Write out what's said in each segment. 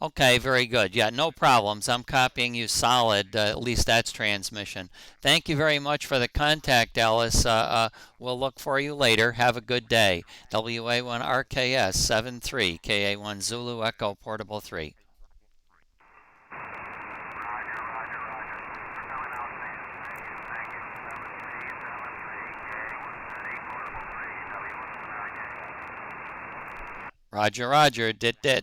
Okay, very good. Yeah, no problems. I'm copying you solid. At least that's transmission. Thank you very much for the contact, Alice. We'll look for you later. Have a good day. WA1RKS 73, KA1 Zulu Echo Portable 3. Roger, roger, dit dit.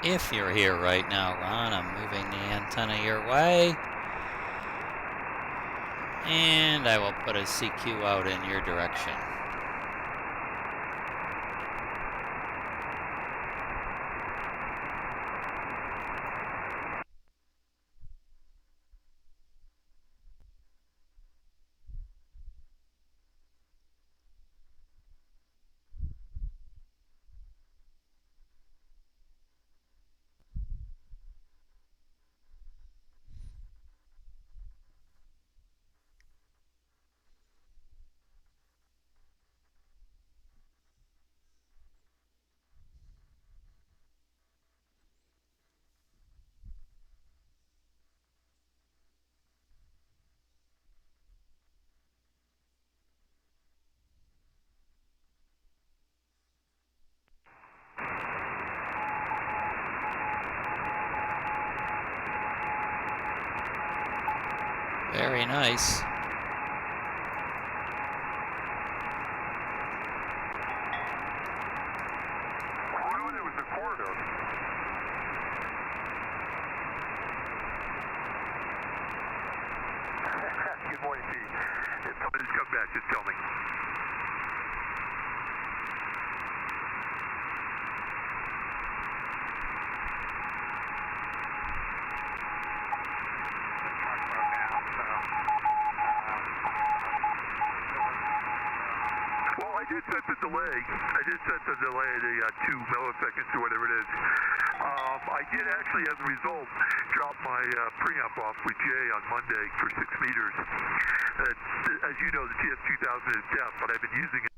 If you're here right now, Ron, I'm moving the antenna your way. And I will put a CQ out in your direction. Very nice. Good morning, Pete. If somebody's come back, just tell me. Well, I did set the delay. The 2 milliseconds or whatever it is. I did actually, as a result, drop my preamp off with Jay on Monday for 6 meters. As you know, the TS2000 is deaf, but I've been using it.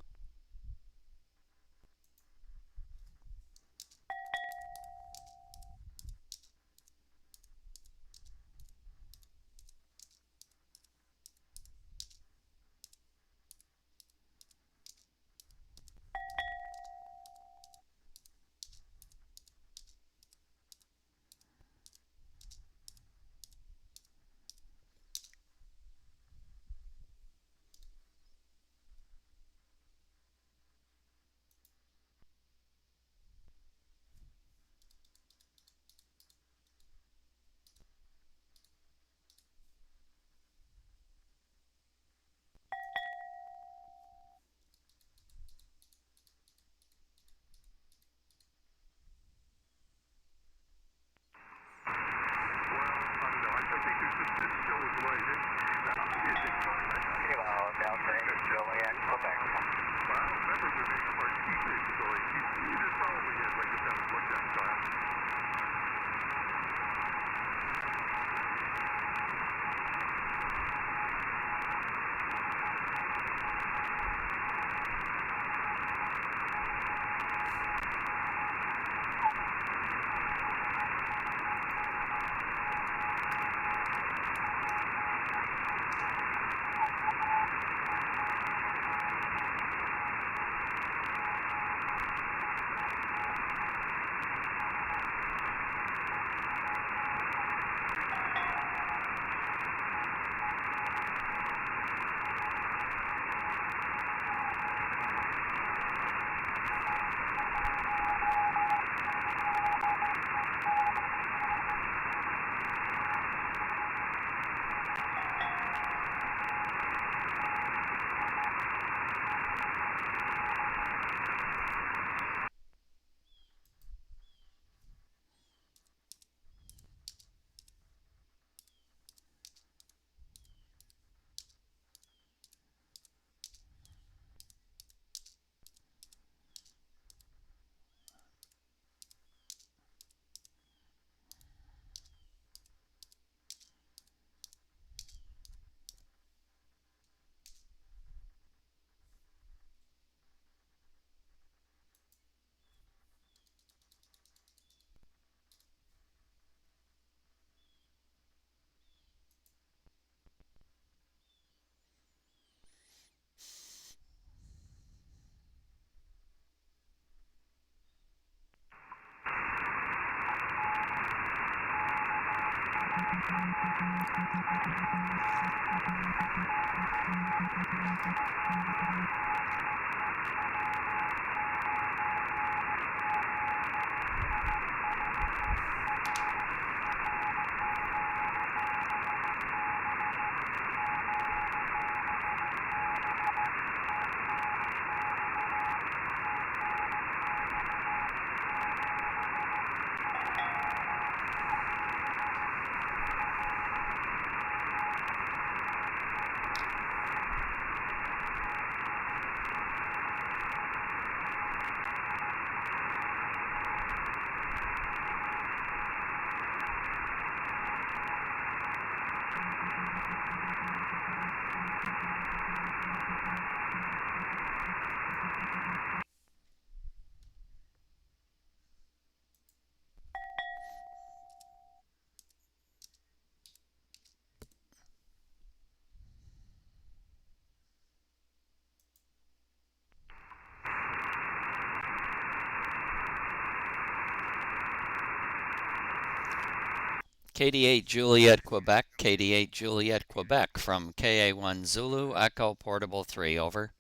KD8 Juliet, Quebec. KD8 Juliet, Quebec from KA1 Zulu Echo Portable 3. Over.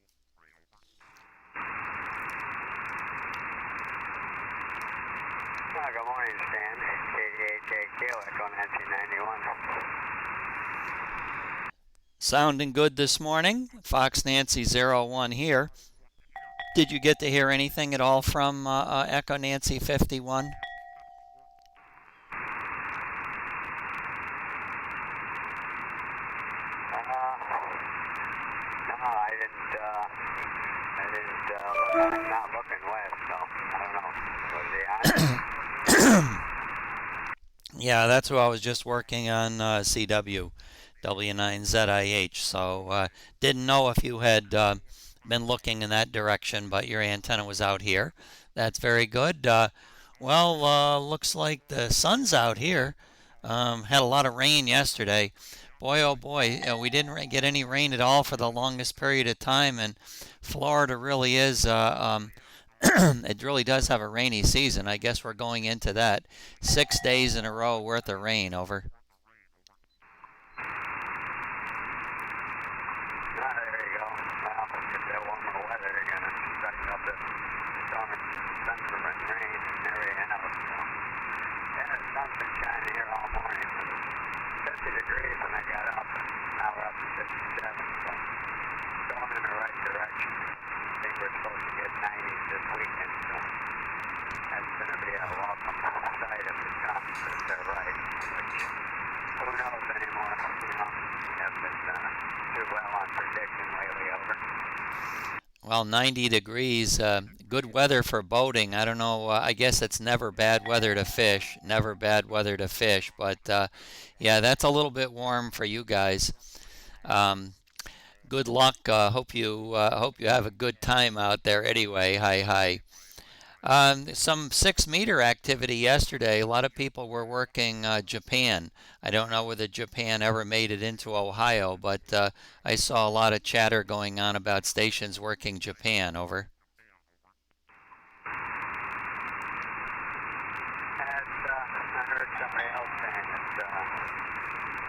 Good morning, Stan. KD8 JQ Echo Nancy 91. Sounding good this morning. Fox Nancy 01 here. Did you get to hear anything at all from Echo Nancy 51? No, I didn't look. I'm not looking west, so I don't know. Was he on? Yeah, that's who I was just working on, CW, W9ZIH. So didn't know if you had been looking in that direction, but your antenna was out here. That's very good. Looks like the sun's out here. Had a lot of rain yesterday. Boy, oh boy, we didn't get any rain at all for the longest period of time, and Florida really is, it really does have a rainy season. I guess we're going into that. 6 days in a row worth of rain. Over. There you go. Well, get that warmer weather, you're going to suck up the storm and thunder and rain and everything else. So, yeah, the sun's been shining here all morning. It was 50 degrees when I got up. Now we're up to 57, so going in the right direction. I think we're supposed to get 90s this weekend, so that's going to be a welcome sight if it comes, if they're right. Which, who knows anymore, you know. We haven't been too well on prediction lately. Over. Well, 90 degrees, good weather for boating. I don't know, I guess it's never bad weather to fish, never bad weather to fish, but yeah, that's a little bit warm for you guys. Good luck. Hope you have a good time out there anyway. Hi. Some 6-meter activity yesterday. A lot of people were working Japan. I don't know whether Japan ever made it into Ohio, but I saw a lot of chatter going on about stations working Japan. Over. I heard somebody else saying that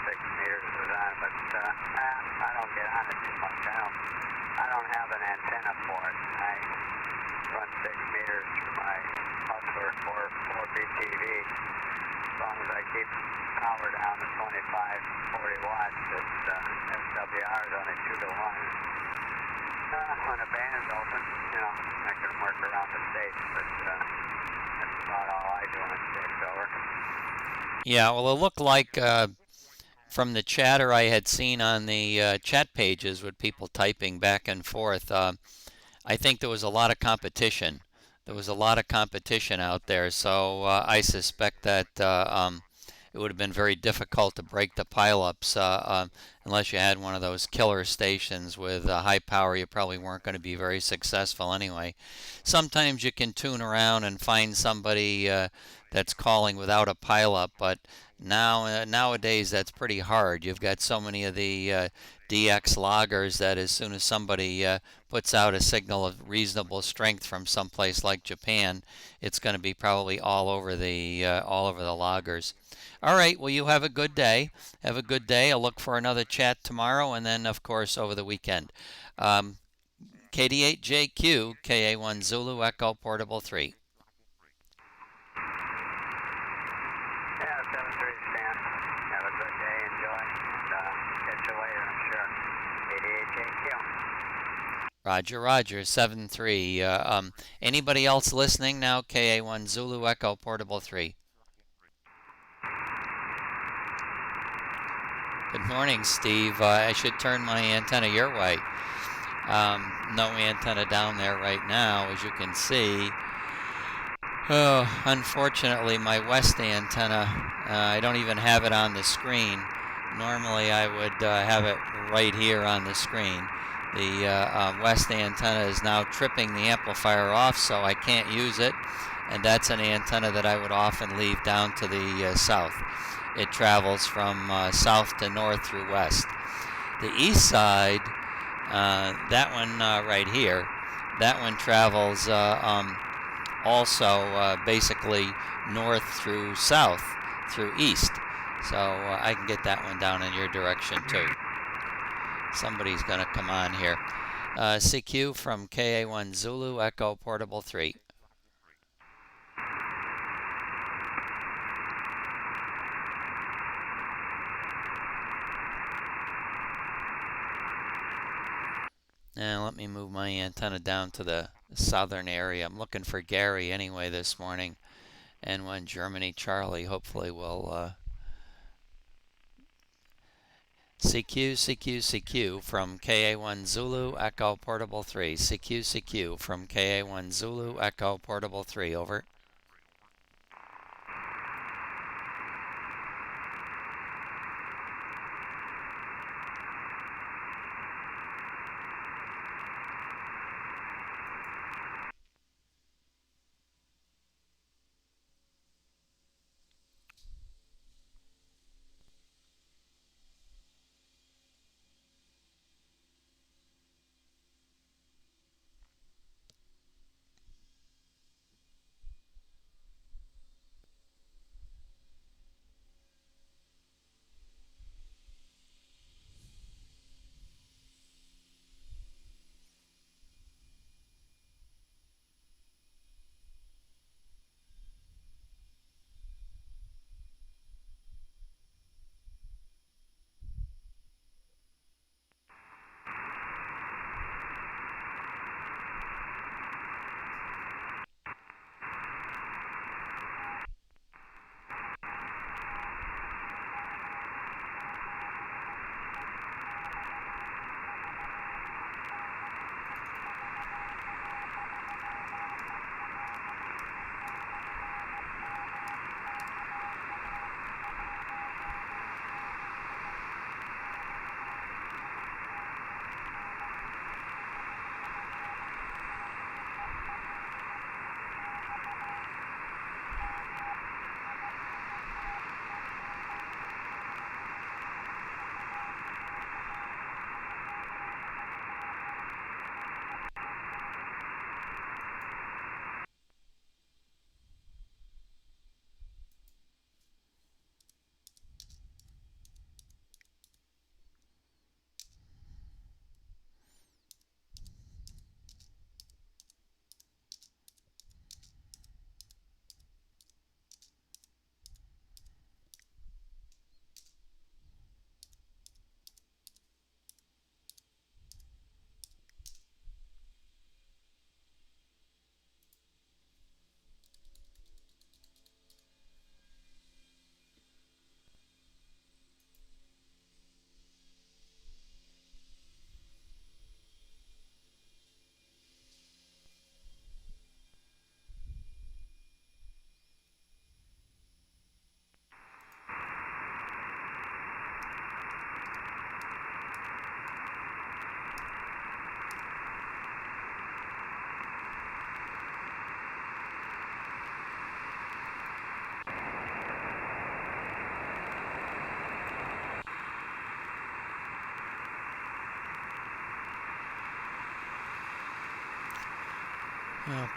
6 meters was on, but I don't get on it too much. I don't have an antenna for it. I run 6 meters through my Hustler 4BTV. As long as I keep power down to 25, 40 watts, SWR is only 2 to 1. When a band's open, you know, I can work around the states, but that's about all I do on the states. Over. Yeah, well, it looked like from the chatter I had seen on the chat pages with people typing back and forth, I think there was a lot of competition. There was a lot of competition out there, so I suspect that it would have been very difficult to break the pileups unless you had one of those killer stations with high power. You probably weren't going to be very successful anyway. Sometimes you can tune around and find somebody that's calling without a pileup, but nowadays that's pretty hard. You've got so many of the DX loggers that as soon as somebody puts out a signal of reasonable strength from someplace like Japan, it's going to be probably all over the loggers. All right, well, you have a good day. Have a good day. I'll look for another chat tomorrow and then, of course, over the weekend. KD8JQ, KA1 Zulu Echo Portable 3. Yeah, 7-3 Stan. Have a good day. Enjoy. And catch you later, I'm sure. KD8JQ. Roger, 7-3. Anybody else listening now? KA1 Zulu Echo Portable 3. Good morning, Steve. I should turn my antenna your way. No antenna down there right now, as you can see. Oh, unfortunately, my west antenna, I don't even have it on the screen. Normally, I would have it right here on the screen. The west antenna is now tripping the amplifier off, so I can't use it. And that's an antenna that I would often leave down to the south. It travels from south to north through west. The east side, that one right here, that one travels also basically north through south through east. So I can get that one down in your direction too. Somebody's going to come on here. CQ from KA1 Zulu Echo Portable 3. Now let me move my antenna down to the southern area. I'm looking for Gary anyway this morning. And when Germany Charlie hopefully will CQ from KA1 Zulu Echo Portable 3. CQ from KA1 Zulu Echo Portable 3. Over.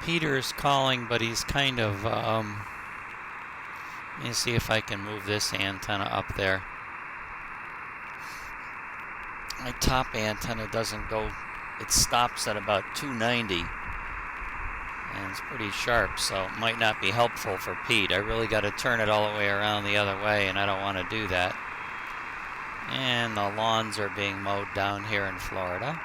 Peter's calling, but he's kind of, let me see if I can move this antenna up there. My top antenna doesn't go, it stops at about 290. And it's pretty sharp, so it might not be helpful for Pete. I really got to turn it all the way around the other way, and I don't want to do that. And the lawns are being mowed down here in Florida.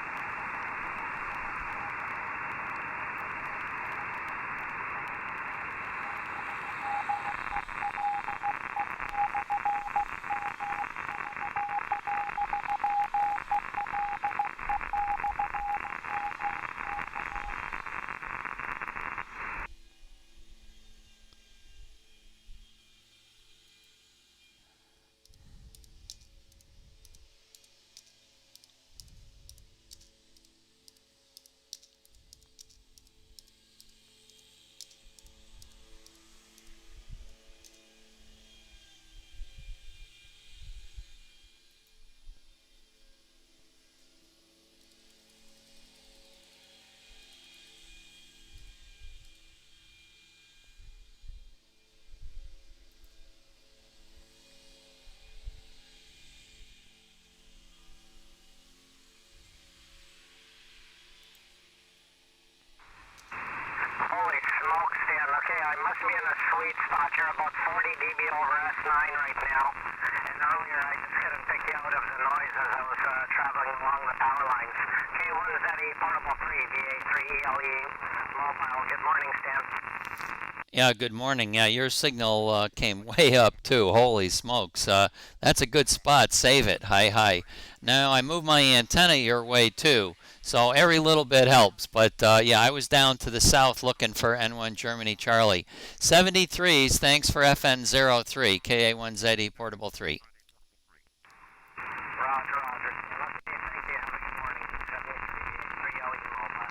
be in a sweet spot. You're about 40 dB over S9 right now. And earlier I just couldn't pick you out of the noise as I was traveling along the power lines. K1ZE Portable 3, VA3ELE Mobile. Good morning, Stan. Yeah, good morning. Yeah, your signal came way up too. Holy smokes. That's a good spot. Save it. Hi, hi. Now I moved my antenna your way too. So every little bit helps. But yeah, I was down to the south looking for N1 Germany Charlie. 73s, thanks for FN03, KA1ZE Portable 3. Roger, roger. Okay, thank you. Have a good morning. 73 VA3ELE Mobile.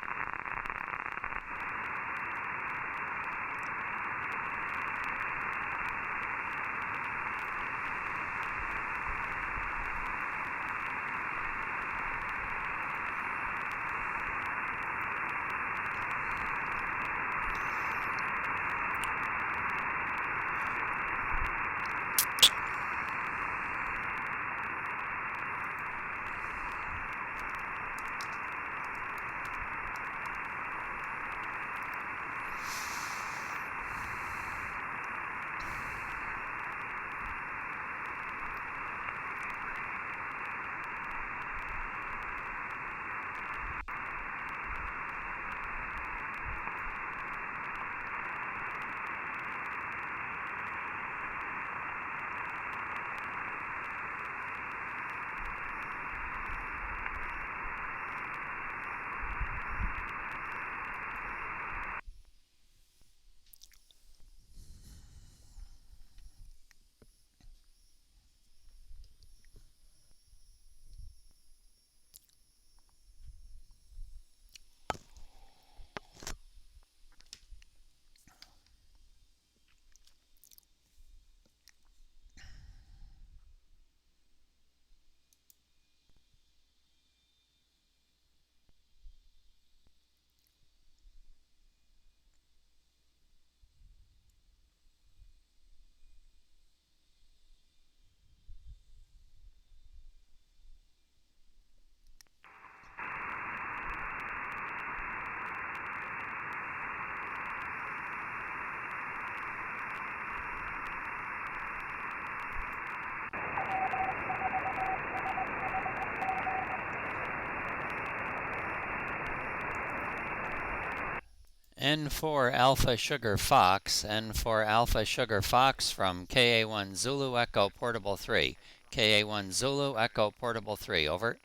N for Alpha Sugar Fox, N for Alpha Sugar Fox from KA1 Zulu Echo Portable 3. KA1 Zulu Echo Portable 3, over.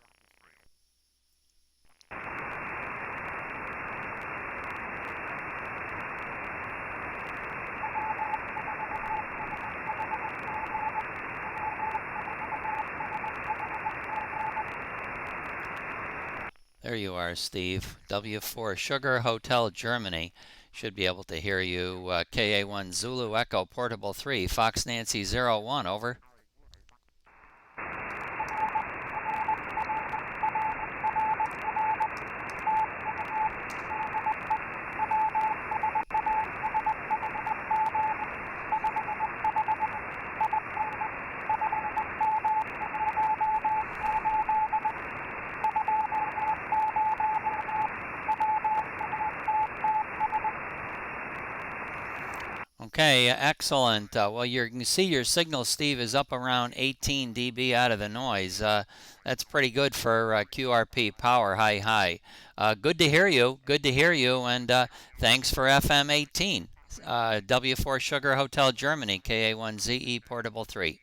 There you are, Steve. W4 Sugar Hotel Germany. Should be able to hear you. KA1 Zulu Echo Portable 3. Fox Nancy 01, over. Okay, excellent. Well, you can see your signal, Steve, is up around 18 dB out of the noise. That's pretty good for QRP power, hi, hi. Good to hear you. Good to hear you. And thanks for FM 18. W4 Sugar Hotel Germany, KA1ZE Portable 3.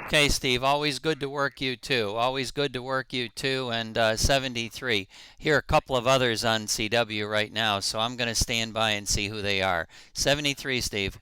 Okay, Steve, always good to work you too. Always good to work you too. And 73. Here are a couple of others on CW right now, so I'm going to stand by and see who they are. 73, Steve.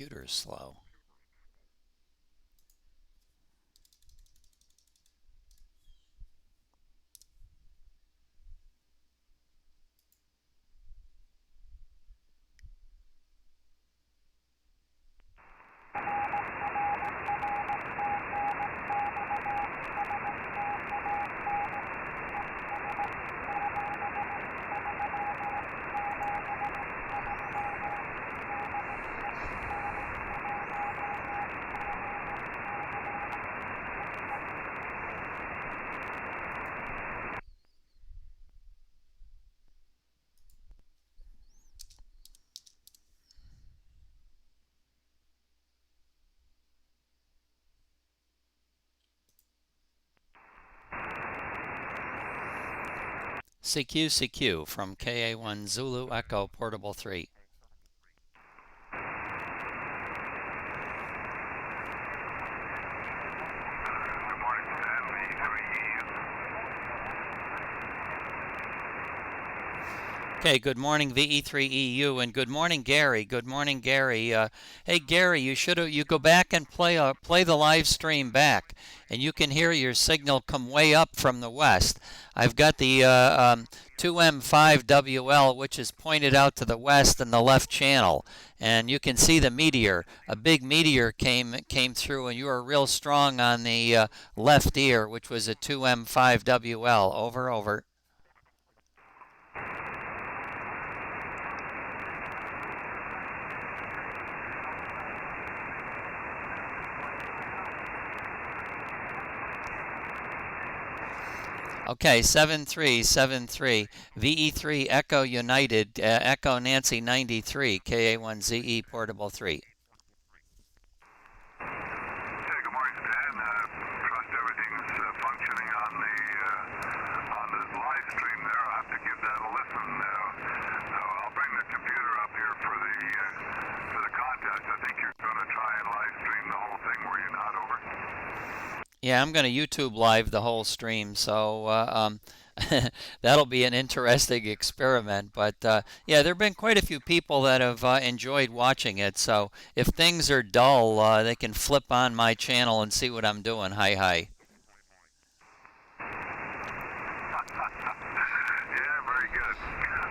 computer's slow. CQ from KA1 Zulu Echo Portable 3. Good morning, Stan. V3EU. Okay, good morning VE3EU, and good morning Gary. Good morning Gary. Hey Gary, you go back and play the live stream back, and you can hear your signal come way up from the west. I've got the 2M5WL, which is pointed out to the west in the left channel, and you can see the meteor. A big meteor came through, and you were real strong on the left ear, which was a 2M5WL. Over. Okay, 7373, VE3 Echo United, Echo Nancy 93, KA1ZE Portable 3. Hey, good morning, Stan. Trust everything's functioning on the live stream there. I'll have to give that a listen. I'll bring the computer up here for the contest. I think you're going to try and live stream the whole thing, were you not? Over. Yeah, I'm going to YouTube live the whole stream, so that'll be an interesting experiment. But yeah, there have been quite a few people that have enjoyed watching it. So if things are dull, they can flip on my channel and see what I'm doing. Hi. Yeah, very good.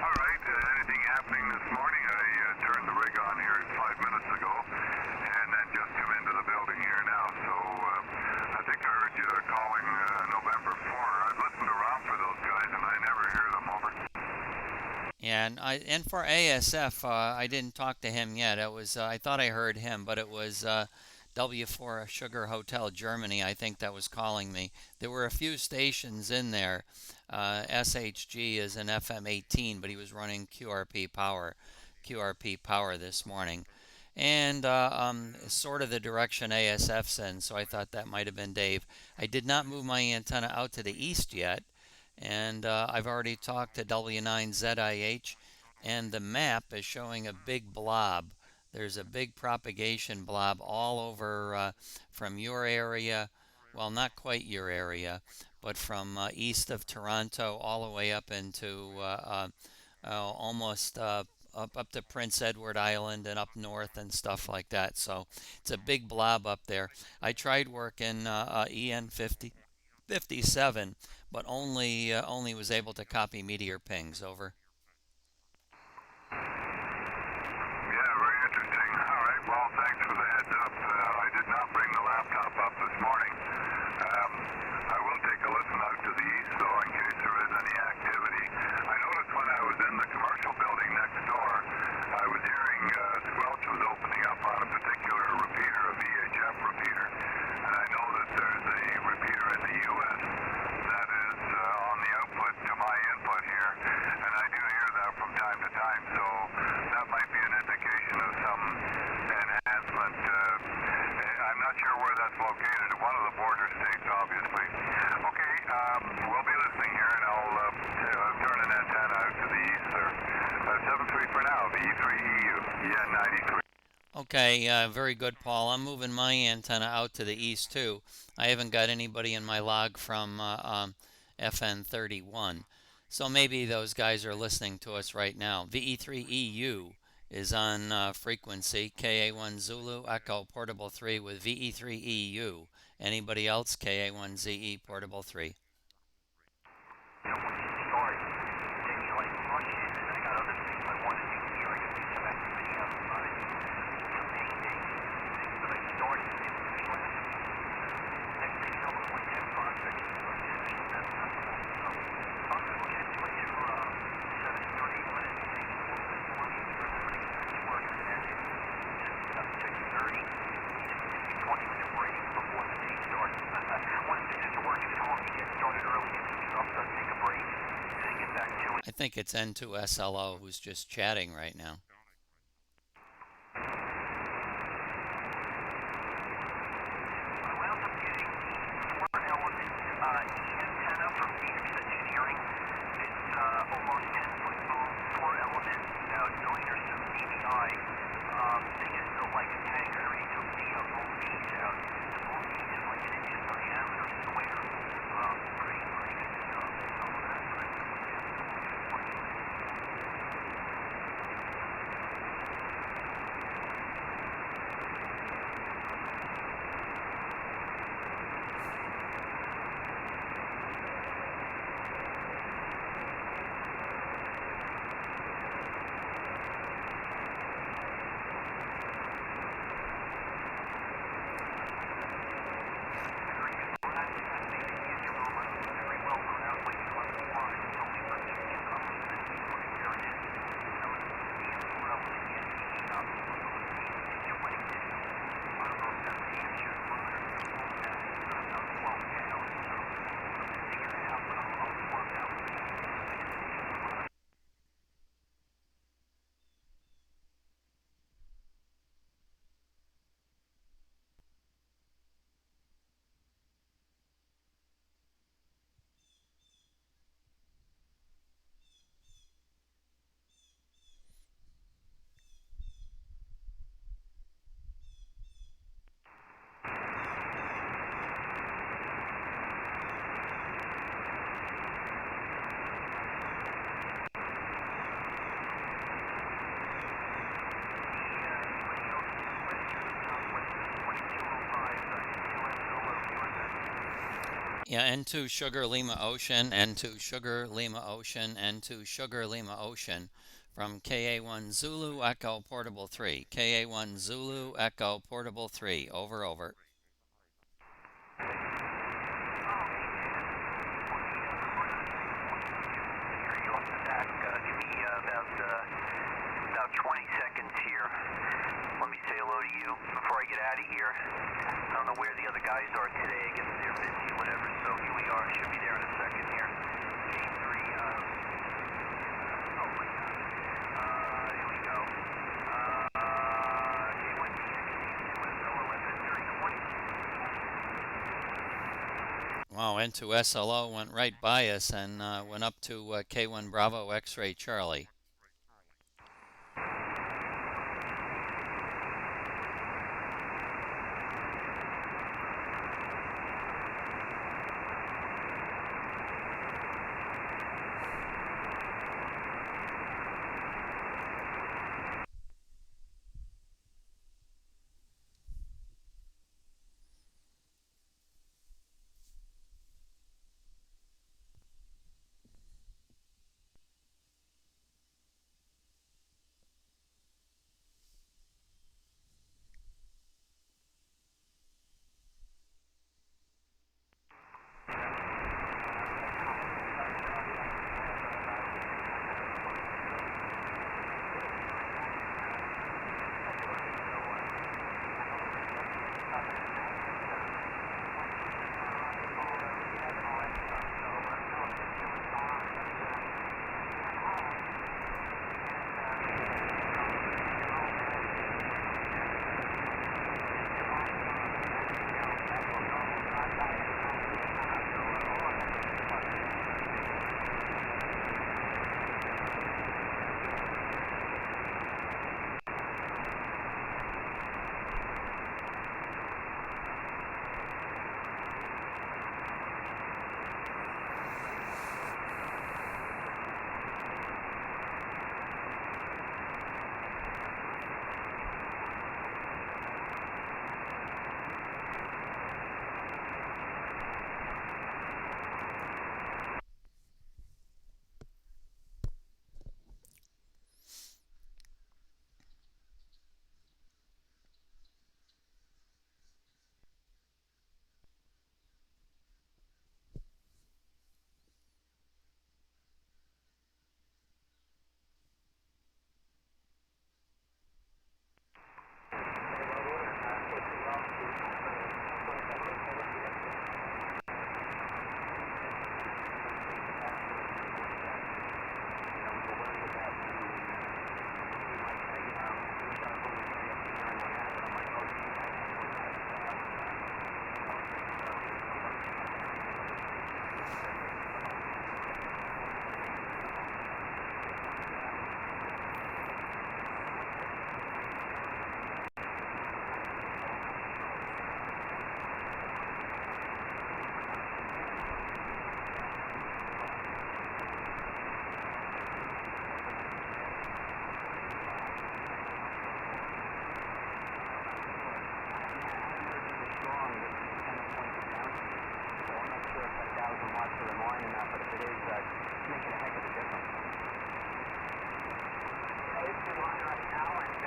All right, anything happening this morning? I turned the rig on here 5 minutes ago, and then just come into the building here now. So I think I heard you calling November 4. I've listened around for those guys, and I never hear them. Over. Yeah, and for ASF, I didn't talk to him yet. It was I thought I heard him, but it was W4 Sugar Hotel Germany, I think, that was calling me. There were a few stations in there. SHG is an FM 18, but he was running QRP power this morning, and sort of the direction ASF's in. So I thought that might have been Dave. I did not move my antenna out to the east yet, and I've already talked to W9ZIH, and the map is showing a big blob. There's a big propagation blob all over from your area, well, not quite your area, but from east of Toronto all the way up into almost up to Prince Edward Island and up north and stuff like that. So it's a big blob up there. I tried working EN57, but only was able to copy meteor pings. Over. Yeah, very interesting. All right, well, thanks for the heads up. I did not bring the laptop up this morning. I will take a listen out to the east, though, in case there is any activity. I noticed when I was in the commercial building next door, I was hearing squelch was opening up on a particular repeater, a VHF repeater. And I know that there's a repeater in the U.S. that is on the output to my input here, and I do hear that from time to time, so that might be an indication of some enhancement. I'm not sure where that's located. One of the border states, obviously. Okay, we'll be listening here, and I'll turn an antenna out to the east there. 7-3 for now, the E3EU, EN93. Okay, very good, Paul. I'm moving my antenna out to the east too. I haven't got anybody in my log from FN31, so maybe those guys are listening to us right now. VE3EU is on frequency KA1 Zulu Echo Portable 3 with VE3EU. Anybody else? KA1ZE Portable 3. When you start, then you like rush in, and I got other things I want to do here. I got to do some activity outside, some painting, things that I started and didn't finish last week. Next thing you know, I'm like 10 projects to start finishing. That's not cool. So I'm going to get into it here 7:30 when it takes a little bit more for everybody to finish work, and then it's about 6:30. Need a 20-minute break before the day starts. One of the things that works is home. You get started early, get some stuff done, take a break, and then get back to it. I think it's N2SLO who's just chatting right now. I wound up getting the 4-element antenna from Phoenix Engineering. It's almost 10-foot boom, 4-element, about 9 or so dBi. Thing is built like a tank. I already took the boom piece out. The boom piece is like an inch in diameter, square. Pretty good stuff. So that's what I'm going to do. Yeah, N2 Sugar Lima Ocean, N2 Sugar Lima Ocean, N2 Sugar Lima Ocean from KA1 Zulu Echo Portable 3. KA1 Zulu Echo Portable 3. Over, over. About 20 seconds here. Let me say hello to you before I get out of here. I don't know where the other guys are today. I guess they're busy or whatever. So here we are. Should be there in a second here. Game 3. Oh my God. Here we go. K1 2SLO 3020. Wow, N2SLO went right by us and went up to K1 Bravo X-Ray Charlie. A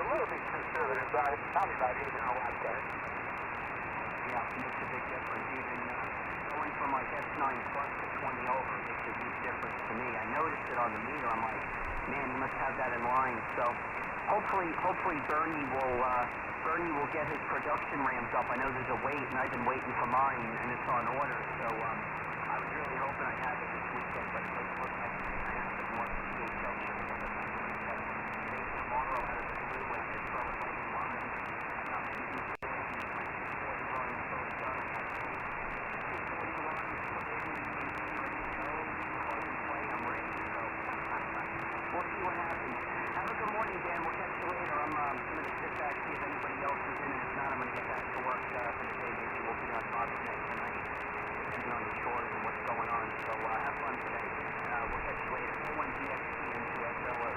little bit conservative, but it's probably about 8 and a half there. Yeah, it makes a big difference. Even going from like S9 plus to 20 over makes a huge difference to me. I noticed it on the meter. I'm like, man, you must have that in line. So hopefully Bernie will get his production ramped up. I know there's a wait, and I've been waiting for mine, and it's on order. So I was really hoping I'd have it this weekend, but it doesn't look like I have it more than 2 Celsius. Maybe tomorrow out of the blue when I just throw it right in line. I'm not maybe running, so it's done. I'm like, hey, 241, ready to go, plug and play, I'm ready. So we'll see what happens. Have a good morning, Dan. We'll catch you later. I'm going to sit back, see if anybody else is in, and if not, I'm going to get back to work for the day. Maybe we'll be on Bob's next tonight, depending on the chores and what's going on. So have fun today. We'll catch you later. A1DXT into SLO.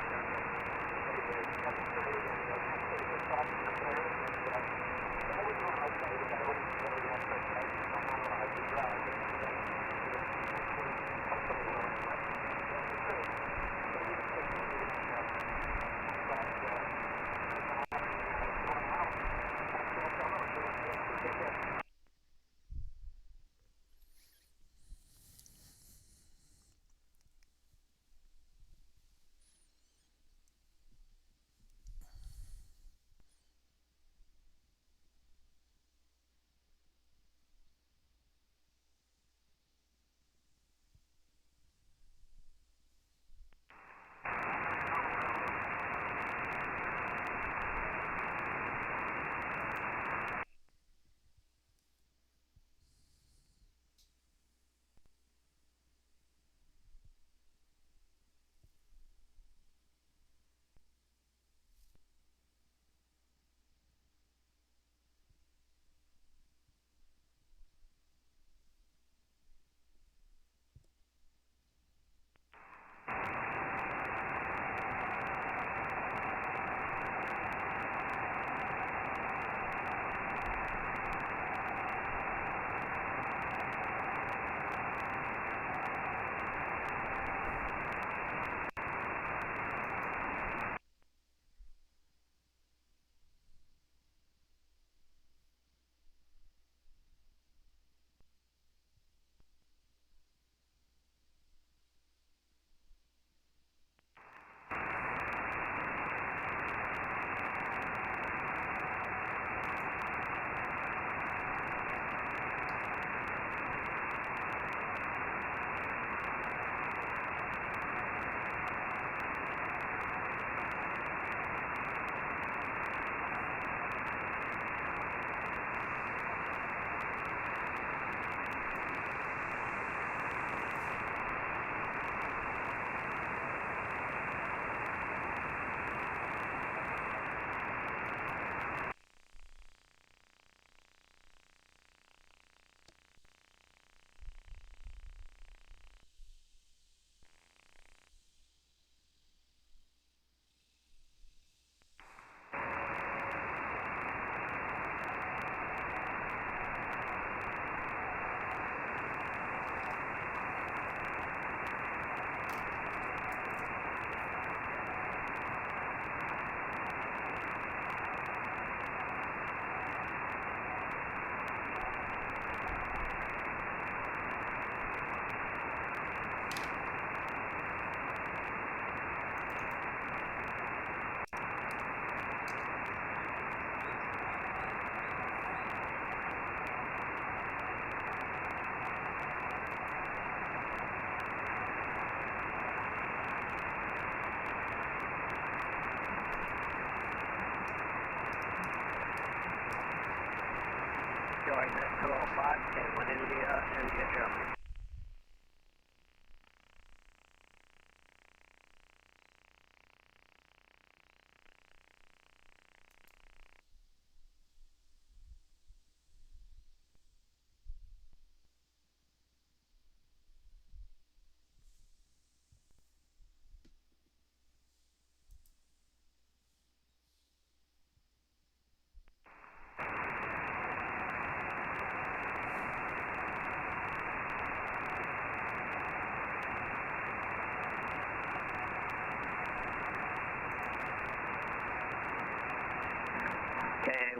Join that 205, K1 India, Germany.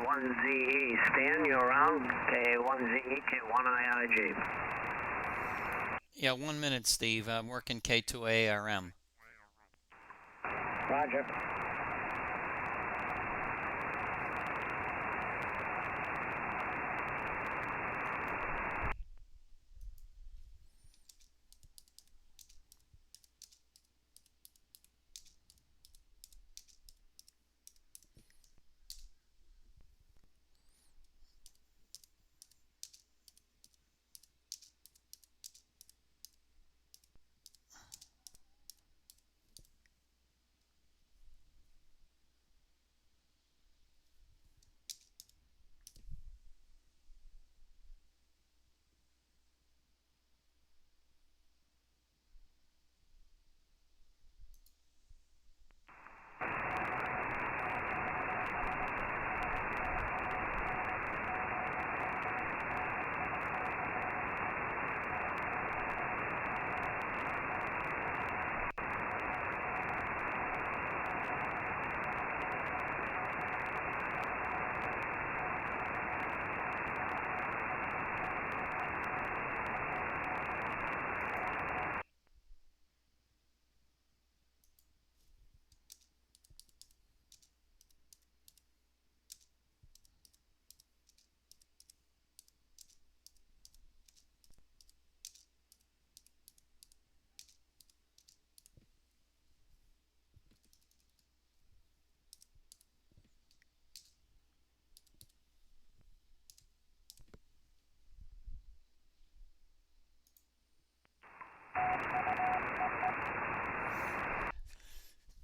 KA1ZE. Stan, you around? KA1ZE, K1IIG. Yeah, 1 minute, Steve. I'm working K2ARM. Roger.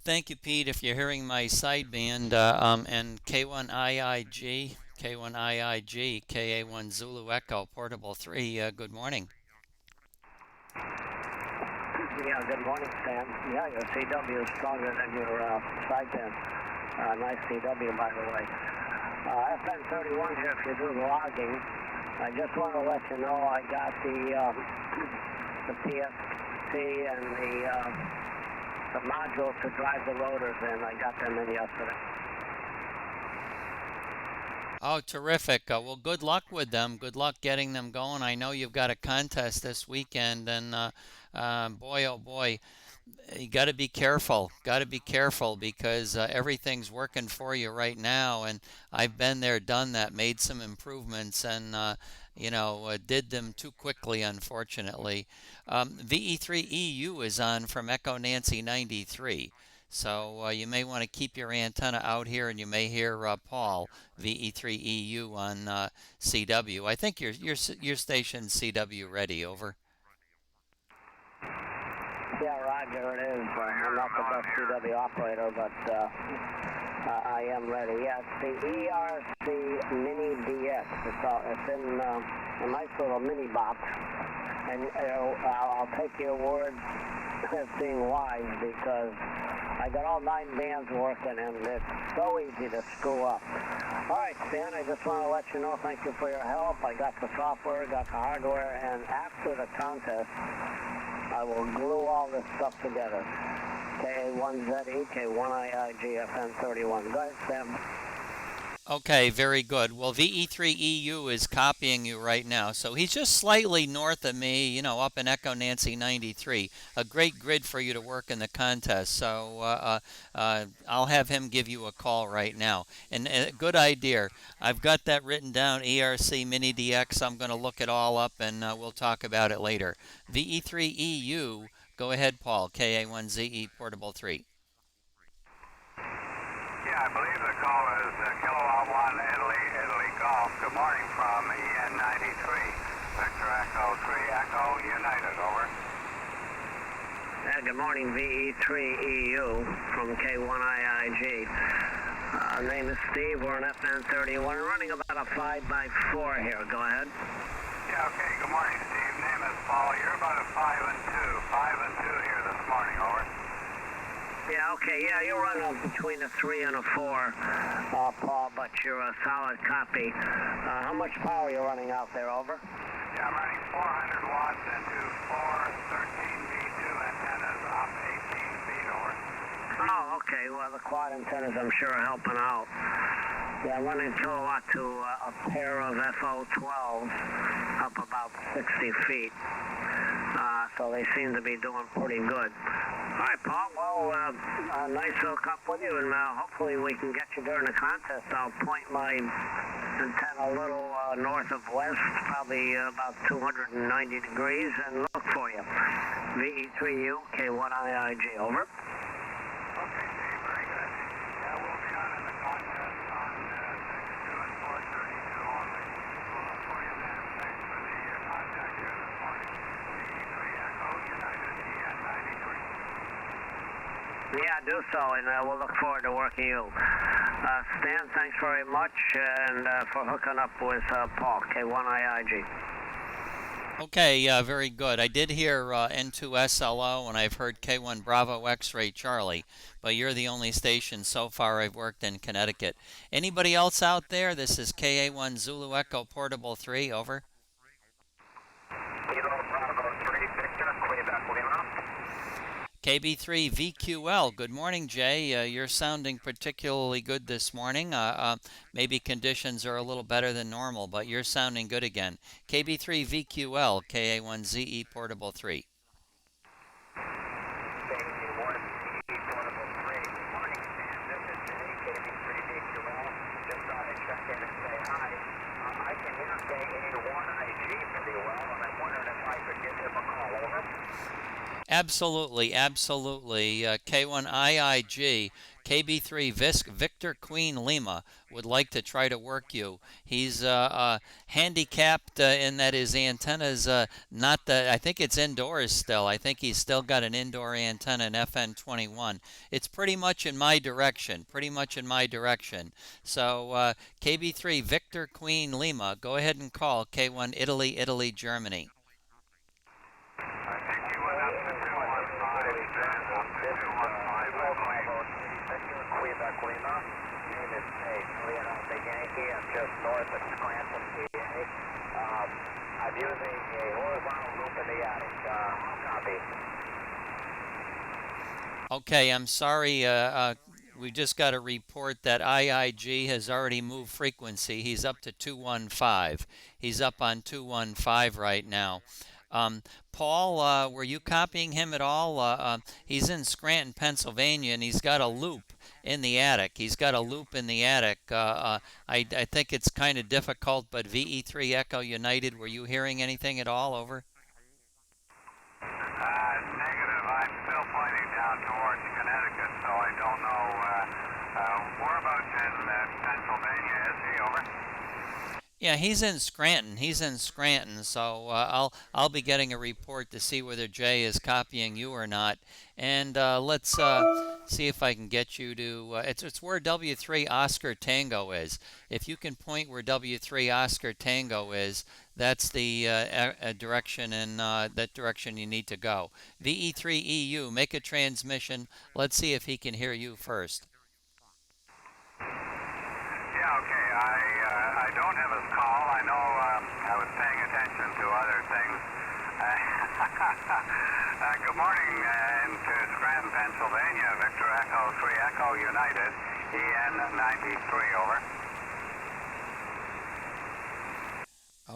Thank you, Pete. If you're hearing my sideband, and K1IIG, K1IIG, KA1 Zulu Echo, Portable 3, good morning. Yeah, good morning, Stan. Yeah, your CW is stronger than your sideband. Nice CW, by the way. FN31 here if you do the logging. I just want to let you know I got the PSC and the modules to drive the rotors in. I got them in yesterday. Oh, terrific. Well, good luck with them. Good luck getting them going. I know you've got a contest this weekend, and boy, oh boy, you got to be careful. Got to be careful because everything's working for you right now, and I've been there, done that, made some improvements, and did them too quickly, unfortunately. VE3EU is on from Echo Nancy 93. So you may want to keep your antenna out here, and you may hear Paul VE3EU on CW. I think your station's CW ready. Over. Yeah, Roger, it is. I'm not the best CW operator, but I am ready. Yeah, it's the ERC Mini DX. It's in a nice little mini box, and I'll take your word as being wise because I got all 9 bands working, and it's so easy to screw up. All right, Stan, I just want to let you know, thank you for your help. I got the software, got the hardware, and after the contest, I will glue all this stuff together. KA1ZE, K1IIG, FN31. Go ahead, Sam. Okay, very good. Well, VE3EU is copying you right now. So he's just slightly north of me, up in Echo Nancy 93. A great grid for you to work in the contest. So I'll have him give you a call right now. And good idea. I've got that written down, ERC Mini DX. I'm going to look it all up, and we'll talk about it later. VE3EU, go ahead, Paul, KA1ZE Portable 3. Yeah, I believe the call is Kilowatt 1 Italy Golf. Good morning from EN93. Victor Echo 3 Echo United, over. Yeah, good morning, VE3EU from K1IIG. Name is Steve. We're on FN31. We're running about a 5x4 here. Go ahead. Yeah, okay. Good morning, Steve. Name is Paul. You're about a 5 and 2. 5 and 2 here this morning, over. Yeah, okay, yeah, you're running between a 3 and a 4, Paul, but you're a solid copy. How much power are you running out there, over? Yeah, I'm running 400 watts into 4 13V2 antennas up 18 feet, over. Oh, okay, well, the quad antennas, I'm sure, are helping out. Yeah, 1 kilowatt to a pair of FO12 up about 60 feet. So they seem to be doing pretty good. All right, Paul. Well, nice to hook up with you, and hopefully we can get you during the contest. I'll point my antenna a little north of west, probably about 290 degrees, and look for you. VE3U, K1IIG, over. Okay, Dave, very good. Yeah, we'll be on in the contest on 6, 2, and 4:32 only. We'll look for you then. Thanks for the contact here this morning. VE3 Echo United EN93. Yeah, do so, and we'll look forward to working you. Stan, thanks very much, and for hooking up with Paul, K1IIG. Okay, very good. I did hear N2SLO, and I've heard K1 Bravo X-Ray Charlie, but you're the only station so far I've worked in Connecticut. Anybody else out there? This is KA1 Zulu Echo Portable 3, over. Kilo Bravo 3, Victor, Quebec, Lima. KB3 VQL, good morning, Jay. You're sounding particularly good this morning. Maybe conditions are a little better than normal, but you're sounding good again. KB3 VQL, KA1ZE Portable 3. KA1ZE Portable 3. Good morning, Stan. This is Jay, KB3 VQL. Just thought I'd check in and say hi. I can hear KA1IG pretty well, and I'm wondering if I could give him a call, over. Absolutely, absolutely. K1IIG, KB3 Victor Queen Lima would like to try to work you. He's handicapped in that his antenna's not I think it's indoors still. I think he's still got an indoor antenna in FN21. It's pretty much in my direction, So KB3 Victor Queen Lima, go ahead and call K1 Italy, Germany. Name is Leonardo Yankee. I'm just north of Scranton, PA. I'm using a horizontal loop in the attic. Copy. Okay, I'm sorry. We just got a report that IIG has already moved frequency. He's up to 215. He's up on 215 right now. Paul, were you copying him at all? He's in Scranton, Pennsylvania, and he's got a loop in the attic. I think it's kind of difficult, but VE3 Echo United, were you hearing anything at all, over? Negative. I'm still pointing down towards Connecticut, so I don't know whereabouts in Pennsylvania is he, over? Yeah, he's in Scranton. So I'll be getting a report to see whether Jay is copying you or not. And let's see if I can get you to. It's where W3 Oscar Tango is. If you can point where W3 Oscar Tango is, that's the direction, and that direction you need to go. VE3EU, make a transmission. Let's see if he can hear you first. Yeah, okay. I don't have his call. I know I was paying attention to other things. Good morning into Scranton, Pennsylvania. Victor Echo 3 Echo United, EN93, over.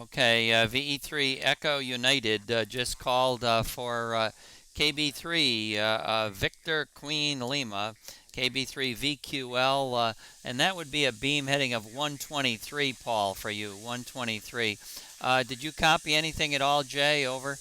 Okay, VE3 Echo United just called for KB3 Victor Queen Lima, KB3 VQL, and that would be a beam heading of 123, Paul, for you, 123. Did you copy anything at all, Jay, over?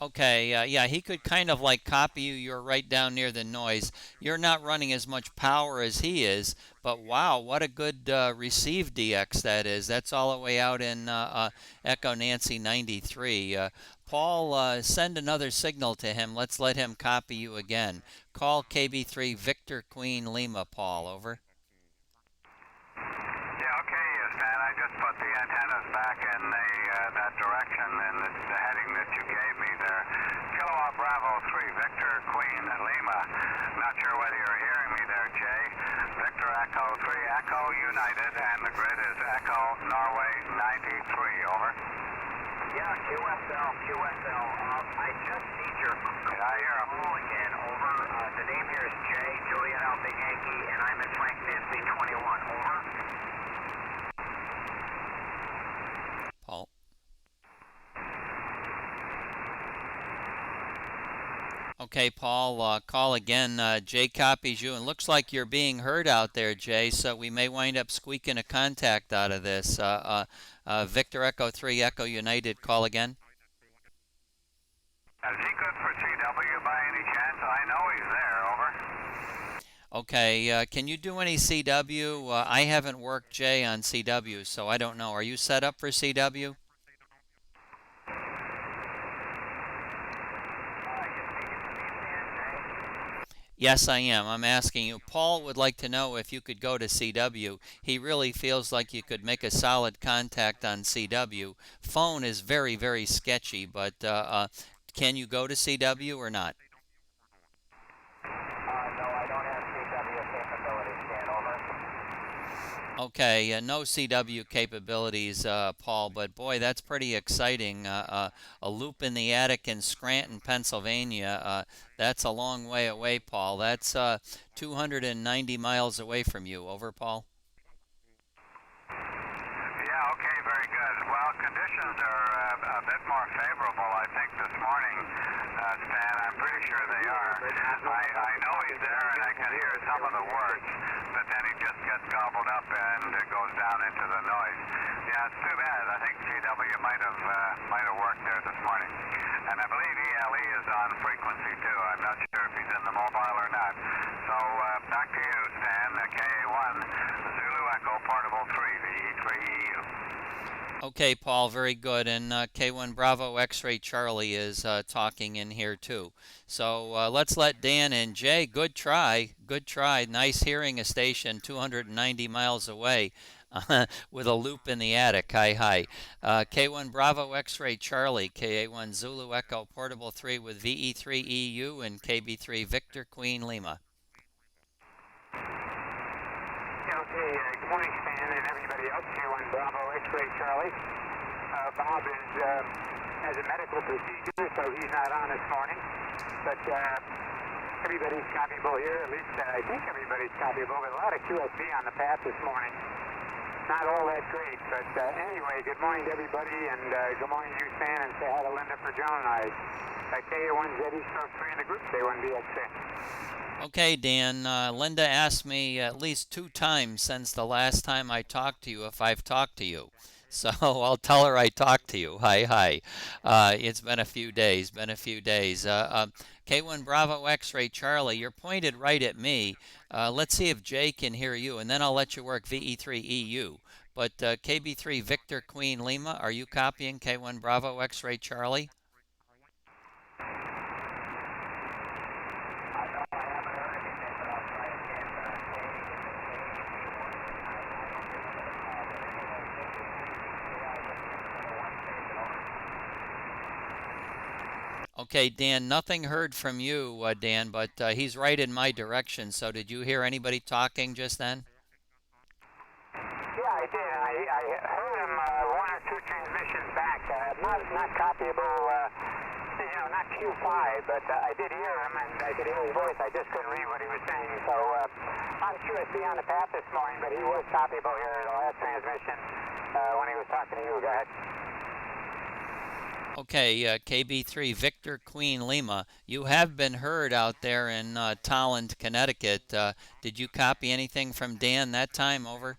Okay, yeah, he could kind of like copy you. You're right down near the noise. You're not running as much power as he is, but wow, what a good receive DX that is. That's all the way out in Echo Nancy 93. Paul, send another signal to him. Let's let him copy you again. Call KB3 Victor Queen Lima, Paul, over. Yeah, okay, Stan. I just put the antennas back in that direction in the heading that you gave me there. Kilowatt Bravo 3, Victor Queen Lima. Not sure whether you're hearing me there, Jay. Victor Echo 3 Echo United, and the grid is Echo Norway I just need your call again. Over. The name here is Jay, Juliet Alpha Yankee, and I'm at Frank Nancy 21. Over. Paul. Okay, Paul, call again. Jay copies you, and looks like you're being heard out there, Jay, so we may wind up squeaking a contact out of this. Victor Echo 3 Echo United, call again. Is he good for CW by any chance? I know he's there. Over. Okay, can you do any CW? I haven't worked Jay on CW, so I don't know. Are you set up for CW? Yes, I am. I'm asking you. Paul would like to know if you could go to CW. He really feels like you could make a solid contact on CW. Phone is very, very sketchy, but can you go to CW or not? No, I don't have CW capabilities, Dan. Over. Okay, no CW capabilities, Paul, but boy, that's pretty exciting. A loop in the attic in Scranton, Pennsylvania. That's a long way away, Paul. That's 290 miles away from you. Over, Paul? Yeah, okay, very good. Well, conditions are a bit more favorable, I think, this morning, Stan. I'm pretty sure they are. I know he's there, and I can hear some of the words, but then he just gets gobbled up and goes down into the noise. Yeah, it's too bad. I think CW might have worked there this morning. And I believe ELE is on frequency, too. I'm not sure if he's in the mobile or not. So, back to you, Stan. KA1, Zulu Echo, Portable 3, VE3EU. Okay, Paul, very good. And K1 Bravo X-Ray Charlie is talking in here too. So let's let Dan and Jay, good try. Nice hearing a station 290 miles away with a loop in the attic. Hi. K1 Bravo X-Ray Charlie, KA1 Zulu Echo Portable 3 with VE3EU and KB3 Victor Queen Lima. Okay, good morning, Stan, and everybody else. K1 Bravo X-Ray Charlie. Bob has a medical procedure, so he's not on this morning. But everybody's copyable here. At least I think everybody's copyable. With a lot of QSB on the path this morning. Not all that great, but anyway, good morning to everybody, and good morning to you, Stan, and say hi to Linda for Joan and I. KA1 ZE Stroke 3 in the group, K1 BXA. Okay, Dan, Linda asked me at least 2 times since the last time I talked to you if I've talked to you. So I'll tell her I talked to you. Hi. It's been a few days, K1 Bravo X-Ray Charlie, you're pointed right at me. Let's see if Jay can hear you, and then I'll let you work VE3EU. But KB3 Victor Queen Lima, are you copying K1 Bravo X-Ray Charlie? Okay, Dan, nothing heard from you, Dan, but he's right in my direction. So did you hear anybody talking just then? Yeah, I did. I heard him 1 or 2 transmissions back. Not copyable, not Q5, but I did hear him, and I could hear his voice. I just couldn't read what he was saying. So not QSB on the path this morning, but he was copyable here at the last transmission when he was talking to you. Go ahead. Okay, KB3 Victor Queen Lima, you have been heard out there in Tolland, Connecticut. Did you copy anything from Dan that time? Over?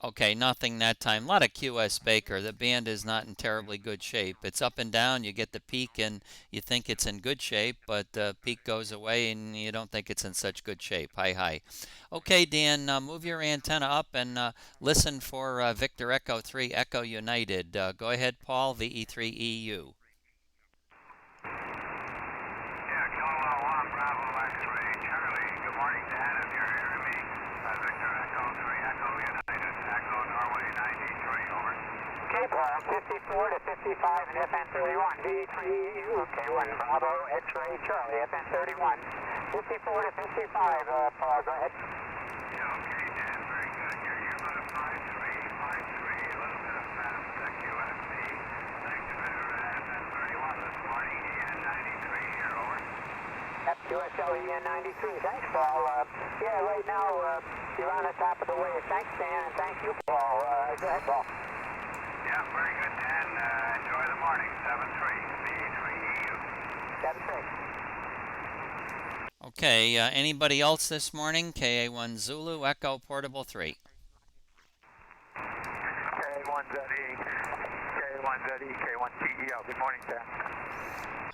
Okay, nothing that time. A lot of QS Baker. The band is not in terribly good shape. It's up and down. You get the peak and you think it's in good shape, but the peak goes away and you don't think it's in such good shape. Hi. Okay, Dan, move your antenna up and listen for Victor Echo 3 Echo United. Go ahead, Paul, VE3EU. Yeah, Kilo 1 Bravo X-Ray Charlie. Good morning, Dan, if you're hearing me. Victor Echo 3 Echo United. Echo Norway 93, over. Okay, Paul, 54 to 55 and FN31, VE3EU, K1 Bravo X-Ray Charlie, FN31, 54 to 55, Paul, go ahead. Yeah, okay, Dan, very good. You're USLEN 93. Thanks, Paul. Yeah, right now you're on the top of the wave. Thanks, Dan, and thank you, Paul. Go ahead, Paul. Yeah, very good, Dan. Enjoy the morning. 7-3, VE3EU. 7-3. Okay, anybody else this morning? KA1 Zulu, Echo, Portable 3. K1ZE, K1ZE, K1TEO. Good morning, Dan.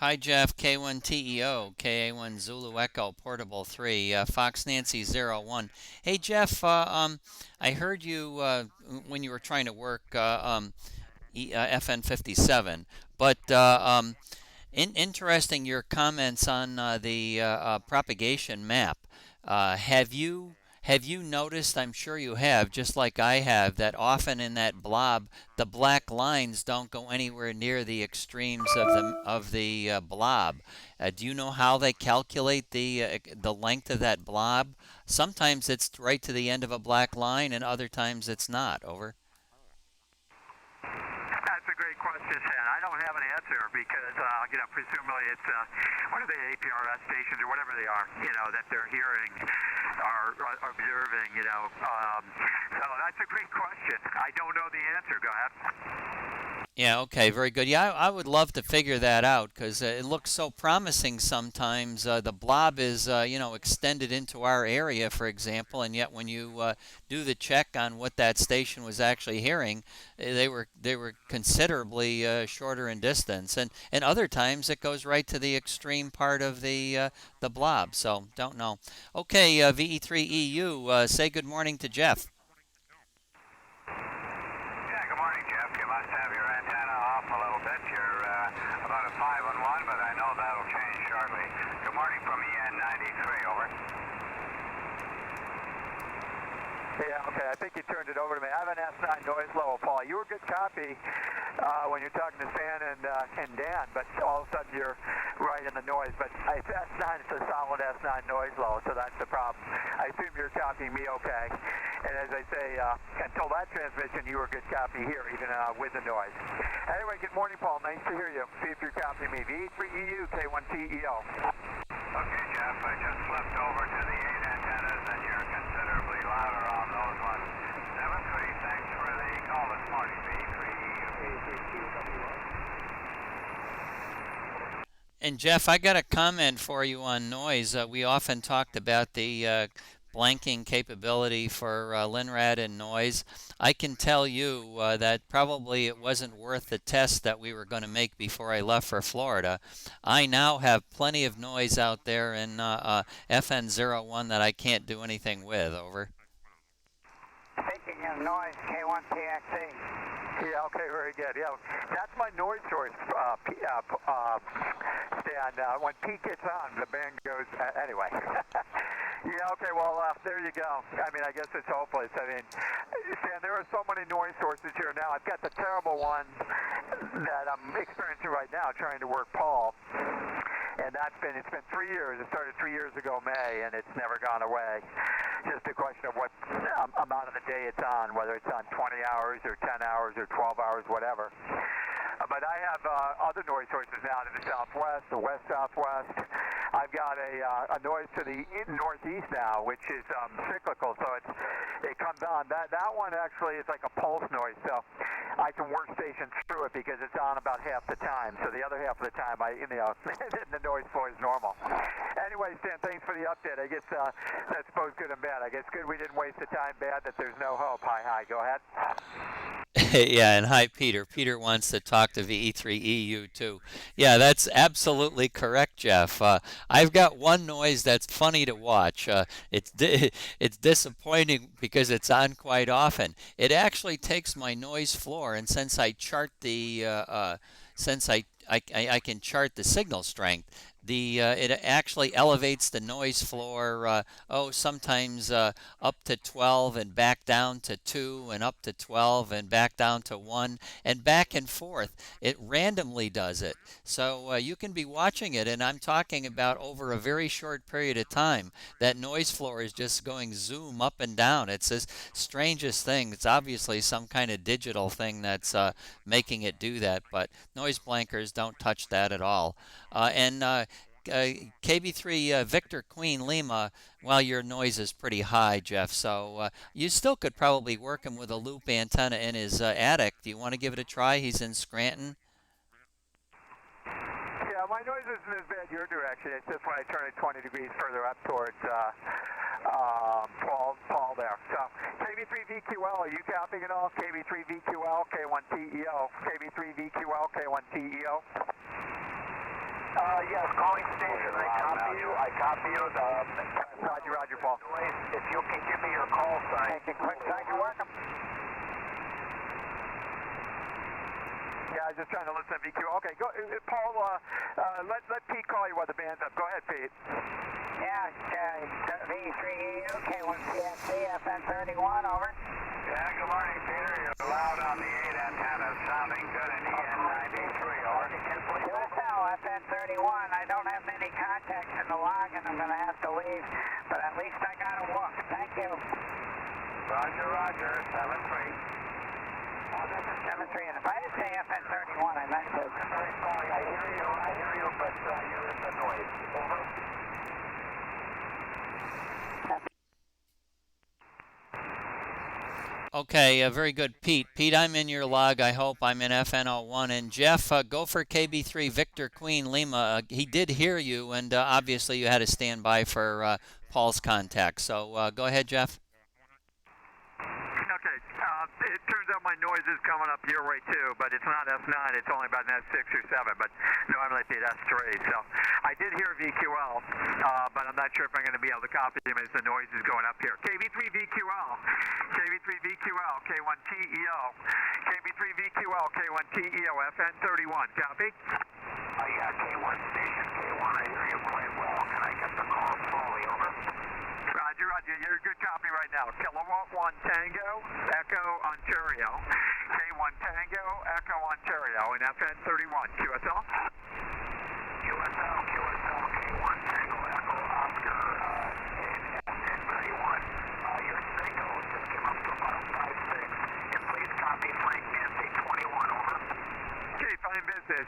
Hi, Jeff, K1TEO, KA1 Zulu, Echo, Portable 3, Fox Nancy 01. Hey, Jeff, I heard you when you were trying to work FN 57, but interesting your comments on the propagation map. Have you noticed, I'm sure you have, just like I have, that often in that blob, the black lines don't go anywhere near the extremes of the blob? Do you know how they calculate the length of that blob? Sometimes it's right to the end of a black line, and other times it's not. Over. That's a great question, Stan. I don't have an answer because, presumably it's one of the APRS stations or whatever they are, that they're hearing or observing, So that's a great question. I don't know the answer. Go ahead. Yeah, okay, very good. Yeah, I would love to figure that out because it looks so promising sometimes. The blob is, extended into our area, for example, and yet when you do the check on what that station was actually hearing, they were considerably shorter in distance, and other times it goes right to the extreme part of the blob. So don't know. Okay, VE3EU, say good morning to Jeff. Yeah, good morning, Jeff. You must have your antenna off a little bit. You're about a 5-on-1, but I know that'll change shortly. Good morning from EN93, over. Yeah, okay. I think you turned it over to me. I have an S9 noise level, Paul. You were good copy when you're talking to Stan and Dan, but all of a sudden you're right in the noise. But it's S9, it's a solid S9 noise level, so that's the problem. I assume you're copying me okay. And as I say, until that transmission, you were good copy here, even with the noise. Anyway, good morning, Paul. Nice to hear you. See if you're copying me. VE3EU, K1TEO. Okay, Jeff, I just flipped over to the 8 antennas, and you're considerably louder on those ones. 7-3, thanks for the call this morning, VE3EU. And Jeff, I got a comment for you on noise. We often talked about the blanking capability for Linrad and noise. I can tell you that probably it wasn't worth the test that we were going to make before I left for Florida. I now have plenty of noise out there in FN01 that I can't do anything with. Over. Speaking of noise, K1TXE. Yeah, okay, very good. Yeah, that's my noise source, Stan. When Pete gets on, the band goes, anyway. Yeah, okay, well, there you go. I mean, I guess it's hopeless. I mean, Stan, there are so many noise sources here now. I've got the terrible one that I'm experiencing right now, trying to work Paul. And it's been 3 years. It started 3 years ago, May, and it's never gone away. Just a question of what amount of the day it's on, whether it's on 20 hours or 10 hours or 12 hours, whatever. But I have other noise sources now to the southwest, the west-southwest. I've got a noise to the northeast now, which is cyclical, so it comes on. That one actually is like a pulse noise, so I can work stations through it because it's on about half the time. So the other half of the time, the noise floor is normal. Anyway, Stan, thanks for the update. I guess that's both good and bad. I guess good we didn't waste the time, bad that there's no hope. Hi, go ahead. Yeah, and hi, Peter. Peter wants to talk to VE3EU too. Yeah, that's absolutely correct, Jeff. I've got one noise that's funny to watch. It's disappointing because it's on quite often. It actually takes my noise floor, and since I chart the since I can chart the signal strength, it actually elevates the noise floor, sometimes up to 12 and back down to 2 and up to 12 and back down to 1 and back and forth. It randomly does it. So you can be watching it, and I'm talking about over a very short period of time. That noise floor is just going zoom up and down. It's the strangest thing. It's obviously some kind of digital thing that's making it do that, but noise blankers don't touch that at all. KB3 Victor Queen Lima, well, your noise is pretty high, Jeff, so you still could probably work him with a loop antenna in his attic. Do you want to give it a try? He's in Scranton. Yeah, my noise isn't as bad your direction. It's just when I turn it 20 degrees further up towards Paul there. So, KB3VQL, are you copying it all? KB3VQL, K1TEO. KB3VQL, K1TEO. Yes, calling station, I copy you. Roger, Paul. If you can give me your call sign. Quick, you're welcome. Yeah, I was just trying to listen to VQ. Okay, go, Paul, let Pete call you while the band's up. Go ahead, Pete. Yeah, V3EU, K1CXC, FN31, over. Yeah, good morning, Peter. You're loud on the 8 antenna, sounding good in EN93, over. QSL, FN31. I don't have many contacts in the log, and I'm going to have to leave, but at least I got a look. Thank you. Roger, 7-3. Oh, this is 7-3, and if I didn't say FN31, I meant to. I'm very sorry, I hear you, but you're in the noise. Over. Okay, very good, Pete. Pete, I'm in your log. I hope I'm in FN01. And Jeff, go for KB3 Victor Queen Lima. He did hear you, and obviously you had to stand by for Paul's contact. So go ahead, Jeff. Okay, it turns out my noise is coming up your way too, but it's not S9, it's only about an S6 or 7, but normally it'd be an S3. So I did hear VQL, but I'm not sure if I'm going to be able to copy him as the noise is going up here. KB3VQL, KB3VQL, K1TEO, KB3VQL, K1TEO, FN31, copy? Yeah, K1 station, K1, I hear you quite well. Can I get the call slowly, over? Roger, you're a good copy right now. Kilowatt 1 Tango, Echo, Ontario. K1 Tango, Echo, Ontario, and FN31. QSL? QSL, K1 Tango, Echo, Oscar, and FN31. Your signal just came up to about 5.6. And please copy Frank Nancy 21, over. Okay, fine business.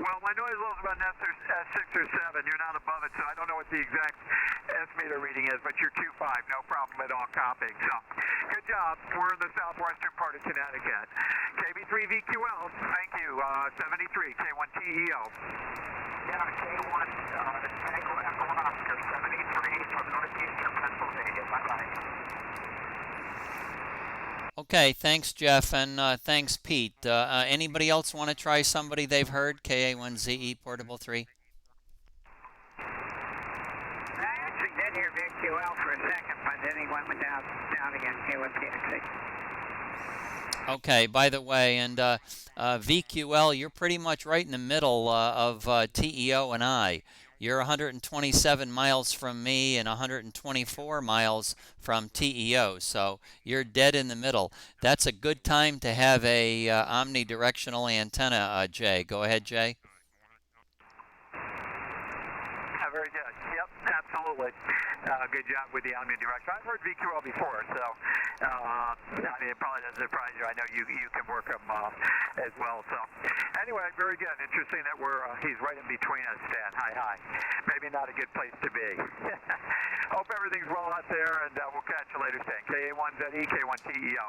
Well, my noise level is about an S6 or 7. You're not above it, so I don't know what the exact S-meter reading is, but you're 2.5. No problem at all copying. So, good job. We're in the southwestern part of Connecticut. KB3VQL, thank you. 73, K1TEO. Yeah, K1, Tango, Echo, Oscar, 73 from northeastern Pennsylvania. Bye-bye. Okay, thanks, Jeff, and thanks, Pete. Anybody else want to try somebody they've heard? KA1ZE Portable 3? I actually did hear VQL for a second, but then he went down again. K1CXC. Okay, by the way, and VQL, you're pretty much right in the middle of TEO and I. You're 127 miles from me and 124 miles from TEO, so you're dead in the middle. That's a good time to have a omnidirectional antenna, Jay. Go ahead, Jay. Very good. Yep, absolutely. Good job with the omnidirectional. I've heard VQL before, so I mean, it probably doesn't surprise you. I know you can work them as well. So anyway, very good. Interesting that he's right in between us, Stan. Hi. Maybe not a good place to be. Hope everything's well out there, and we'll catch you later, Stan. KA1ZE, K1TEO.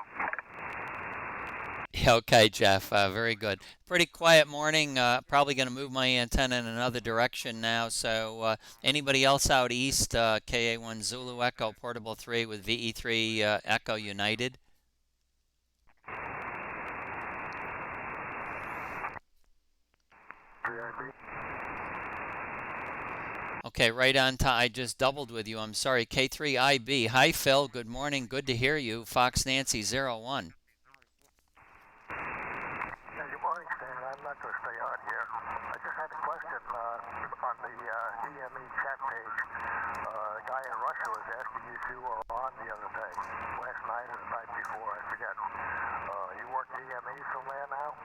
Okay, Jeff, very good. Pretty quiet morning. Probably going to move my antenna in another direction now. So anybody else out east, KA1 Zulu Echo Portable 3 with VE3 Echo United? Okay, right on time. I just doubled with you. I'm sorry. K3IB. Hi, Phil. Good morning. Good to hear you. Fox Nancy 01. I'm not going to stay on here. I just had a question on the EME chat page. A guy in Russia was asking if you were on the other day, last night or the night before, I forget. You work EME somewhere now?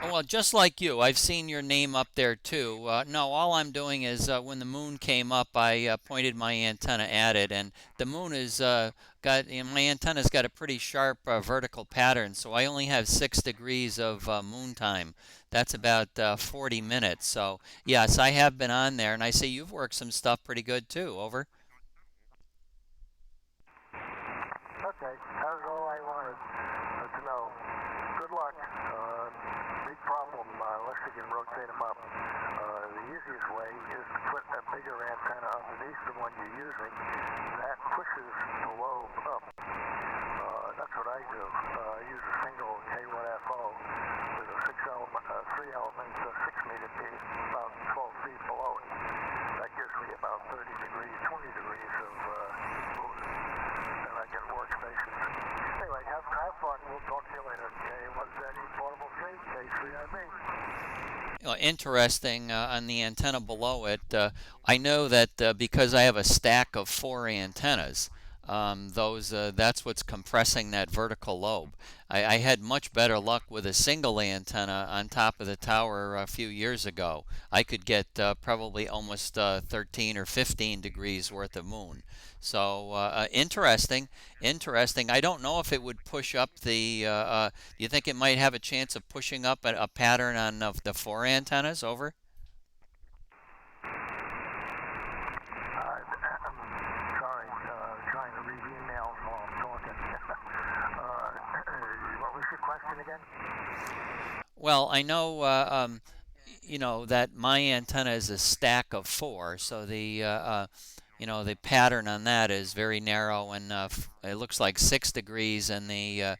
Oh, well, just like you, I've seen your name up there too. No, all I'm doing is when the moon came up, I pointed my antenna at it, and the moon is my antenna's got a pretty sharp vertical pattern, so I only have 6 degrees of moon time. That's about 40 minutes. So yes, I have been on there, and I see you've worked some stuff pretty good too. Over. Okay, that was all I wanted to know. Good luck. Big problem unless you can rotate them up. The easiest way is to put a bigger antenna underneath the one you're using. That pushes the lobe up. That's what I do. I use a single K1FO with a 3 element, 6 meter beam, about 12 feet below it. That gives me about 30 degrees, 20 degrees of movement. And I get workstations. Anyway, have fun. We'll talk to you later. K1Z Portable 3, K3IB. Interesting on the antenna below it. I know that because I have a stack of 4 antennas, that's what's compressing that vertical lobe. I had much better luck with a single antenna on top of the tower a few years ago. I could get probably almost 13 or 15 degrees worth of moon. So interesting. I don't know if it would push up the. Do you think it might have a chance of pushing up a pattern on the 4 antennas? Over. Sorry, trying to read emails while I'm talking. What was your question again? Well, I know. You know that my antenna is a stack of 4, so the pattern on that is very narrow, and it looks like 6 degrees, and the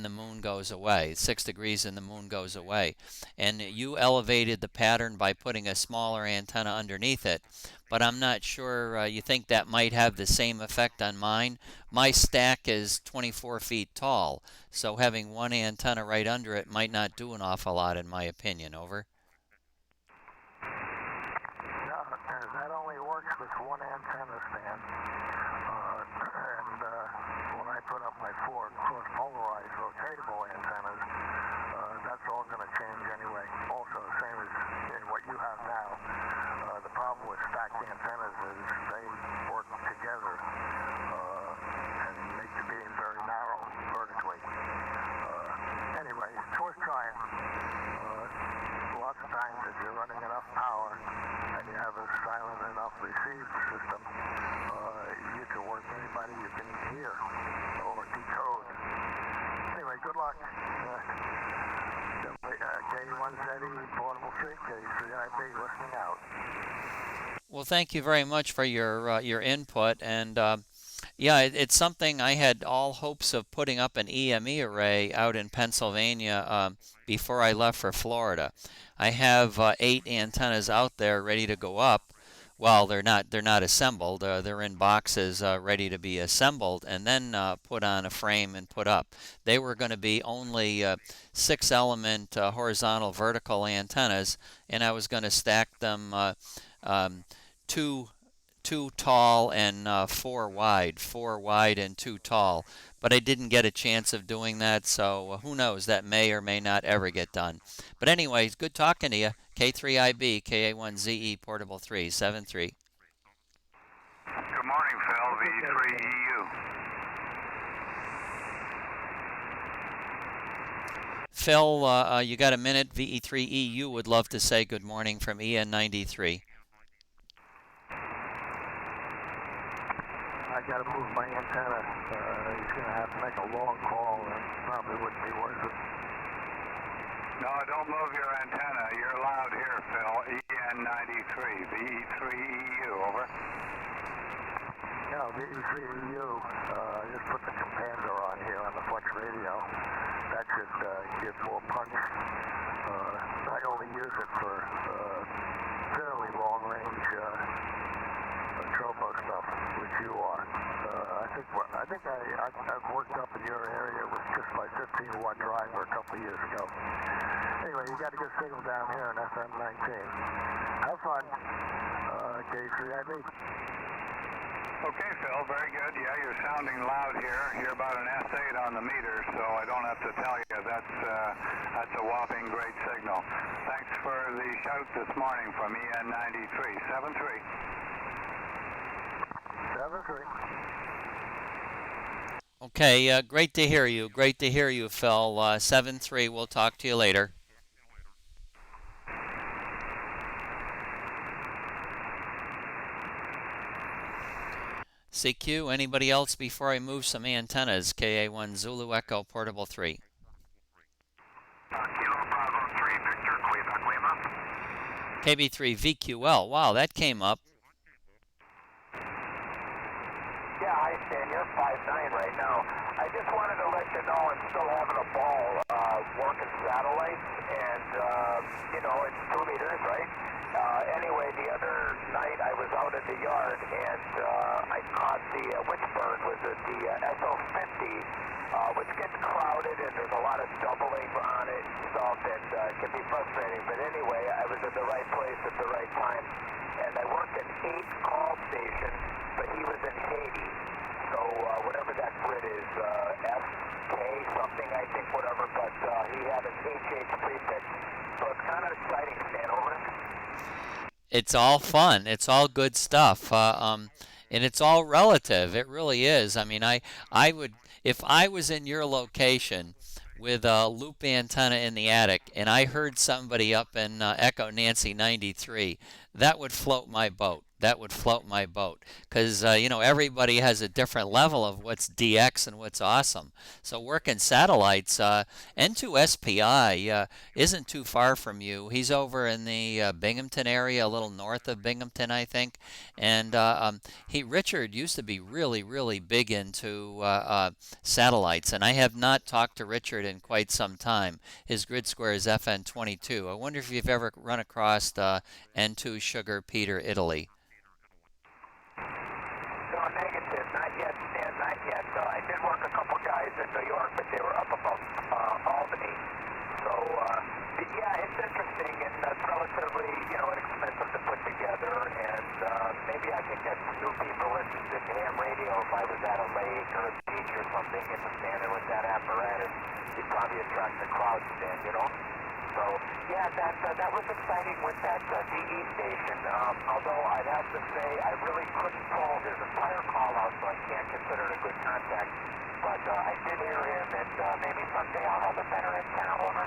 moon goes away. 6 degrees and the moon goes away, and you elevated the pattern by putting a smaller antenna underneath it. But I'm not sure. You think that might have the same effect on mine? My stack is 24 feet tall, so having one antenna right under it might not do an awful lot, in my opinion. Over. That only works with one antenna stand. And when I put up my 4 cross-polarized rotatable antennas, that's all going to change anyway. Also, same as in what you have now. The problem with stacked antennas is they work together and make the beam very narrow vertically. Anyway, it's worth trying. Lots of times if you're running enough power and you have a silent enough receive system, you can work anybody you can hear or decode. Anyway, good luck. K1Z Portable 3, K3IB listening out. Well, thank you very much for your input, and yeah, it's something I had all hopes of putting up an EME array out in Pennsylvania before I left for Florida. I have 8 antennas out there ready to go up. Well, they're not assembled. They're in boxes ready to be assembled and then put on a frame and put up. They were going to be only 6-element horizontal vertical antennas, and I was going to stack them 2 tall and 4 wide and 2 tall. But I didn't get a chance of doing that, so who knows, that may or may not ever get done. But anyways, good talking to you. K3IB, KA1ZE, Portable 373. Good morning, Phil, VE3EU. Phil, you got a minute? VE3EU would love to say good morning from EN93. I got to move my antenna. He's going to have to make a long call, and probably wouldn't be worth it. No, don't move your antenna. You're loud here, Phil. EN93, VE3EU, over. Yeah, VE3EU. Just put the commander on here on the Flex radio. That should give more punch. I only use it for fairly long-range tropo stuff, which you are. I think I've worked up in your area with just my 15-watt driver a couple of years ago. Anyway, you got a good signal down here on FM 19. Have fun. K3IB. Okay, Phil, very good. Yeah, you're sounding loud here. You're about an S8 on the meter, so I don't have to tell you that's a whopping great signal. for the shout this morning from EN93. 7-3. 7-3. Okay, great to hear you. Great to hear you, Phil. 7-3. We'll talk to you later. CQ, anybody else before I move some antennas? KA1 Zulu Echo Portable 3. Kilo Bravo 3, Victor, Cueva. KB3 VQL. Wow, that came up. Yeah, hi Stan, you're 5'9" right now. I just wanted to let you know I'm still having a ball working satellites, and it's 2 meters, right? Anyway, the other night I was out in the yard, and I caught the Witchburn was at the SO50, which gets crowded, and there's a lot of doubling on it and stuff, and it can be frustrating. But anyway, I was in the right place at the right time, and I worked an 8 call station, but he was in Haiti. So whatever that grid is, FK something, I think, whatever, but he had an HH prefix. So it's kind of exciting, Stan, over. It's all fun. It's all good stuff. And it's all relative. It really is. I mean, I would, if I was in your location with a loop antenna in the attic and I heard somebody up in Echo Nancy 93, that would float my boat. That would float my boat because, everybody has a different level of what's DX and what's awesome. So working satellites, N2SPI isn't too far from you. He's over in the Binghamton area, a little north of Binghamton, I think. And Richard used to be really, really big into satellites. And I have not talked to Richard in quite some time. His grid square is FN22. I wonder if you've ever run across N2 Sugar Peter Italy. No, negative. Not yet, Stan. Not yet. I did work a couple guys in New York, but they were up above Albany. So, yeah, it's interesting, and it's relatively, inexpensive to put together, and maybe I could get some new people interested in ham radio if I was at a lake or a beach or something, and standing with that apparatus. You'd probably attract the crowd, Stan, So, yeah, that was exciting with that DE station, although I'd have to say I really couldn't pull his entire call out, so I can't consider it a good contact. But I did hear him, and maybe someday I'll have a better antenna over.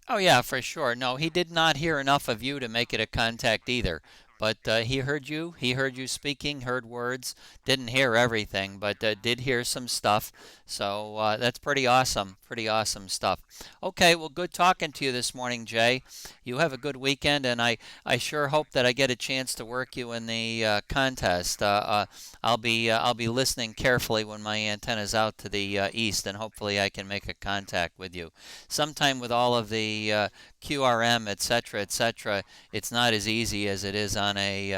Oh, yeah, for sure. No, he did not hear enough of you to make it a contact either. But he heard you. He heard you speaking, heard words. Didn't hear everything, but did hear some stuff. So that's pretty awesome. Pretty awesome stuff. Okay, well, good talking to you this morning, Jay. You have a good weekend, and I sure hope that I get a chance to work you in the contest. I'll be listening carefully when my antenna's out to the east, and hopefully I can make a contact with you. Sometime with all of the QRM, etc., it's not as easy as it is on a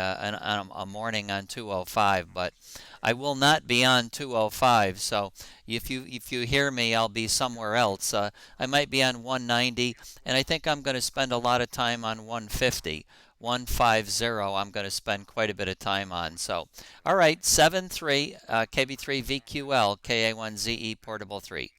morning on 205, but I will not be on 205, so if you hear me, I'll be somewhere else. I might be on 190, and I think I'm going to spend a lot of time on 150. 150 I'm going to spend quite a bit of time on. So, all right, 7-3, KB3 VQL, KA1ZE Portable 3.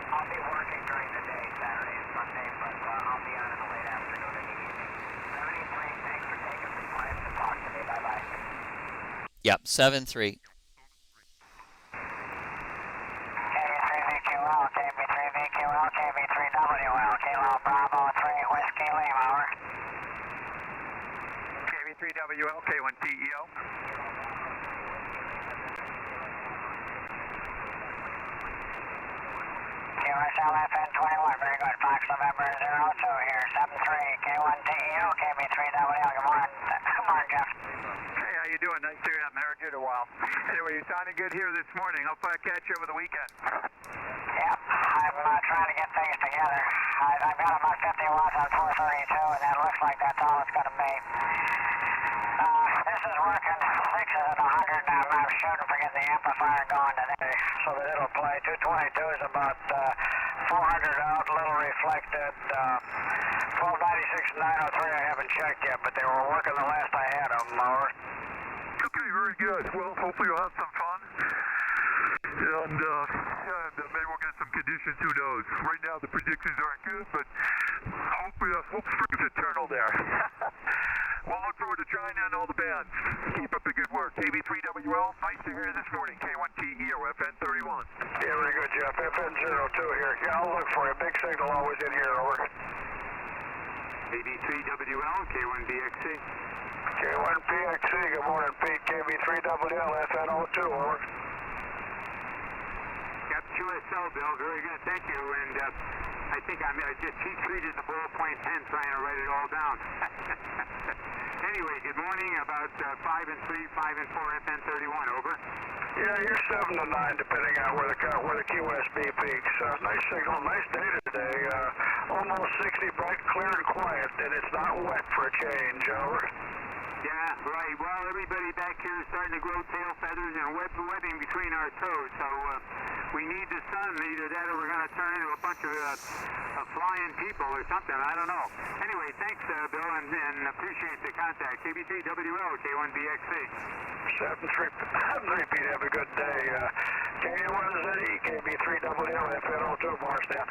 I'll be working during the day, Saturday and Sunday, but I'll be on in the late afternoon and the evening. 73, thanks for taking some time to talk to me. Bye-bye. Yep, 7-3. KB3VQL, KB3VQL, KB3WL, Kilo Bravo 3, Whiskey Lima, over. KB3WL, K1TEO. QSL FN21, very good. Fox November 02 here, 73, K1TEO, KB3WL, good morning. Good morning, Jeff. Hey, how you doing? Nice to hear you. I haven't heard you in a while. Anyway, you sounded good here this morning. Hopefully I catch you over the weekend. Yep, I'm trying to get things together. I've got about 50 watts on 432, and that looks like that's all it's going to be. This is working. 6 is at 100, and I'm shooting for getting the amplifier going today so that it'll play. 222 is about 400 out, a little reflected. 1296 903 I haven't checked yet, but they were working the last I had of them. Over. Okay, very good. Well, hopefully we'll have some fun. And maybe we'll get some conditions, who knows. Right now the predictions aren't good, but hopefully we'll prove eternal there. We'll look forward to trying on all the bands. Keep up the good work. KB3WL, nice to hear you this morning. K1TEO, FN31. Yeah, very good, Jeff. FN02 here. Yeah, I'll look for you. Big signal always in here, over. KB3WL, K1BXC. K1PXC, good morning, Pete. KB3WL, FN02, over. Yep, QSL, Bill. Very good. Thank you. And I think I just heat treated the ballpoint pen trying to write it all down. Anyway, good morning. About 5 and 3, 5 and 4, FN31, over. Yeah, you're 7 to 9, depending on where the QSB peaks. Nice signal, nice day today. Almost 60, bright, clear, and quiet, and it's not wet for a change. Over. Yeah, right. Well, everybody back here is starting to grow tail feathers and webbing between our toes, so we need the sun. Either that or we're going to turn into a bunch of flying people or something. I don't know. Anyway, thanks, Bill, and appreciate the contact. KB3WL, K1BXC. 7-3, Pete, have a good day. K1ZE, KB3WL, FN02, Marsden.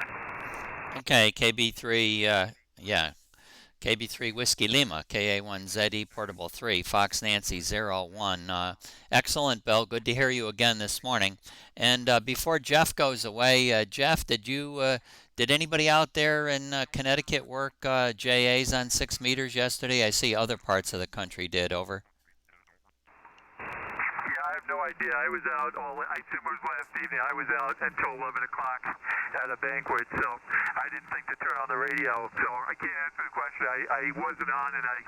Okay, KB3, KB3 Whiskey Lima, KA1ZE Portable 3, Fox Nancy 01. Excellent, Bill. Good to hear you again this morning. And before Jeff goes away, Jeff, did anybody out there in Connecticut work JAs on 6 meters yesterday? I see other parts of the country did, over. Yeah, I have no idea. I was out I assume it was last evening. I was out until 11 o'clock at a banquet, so I didn't think to turn on the radio, so I can't answer the question. I wasn't on, and I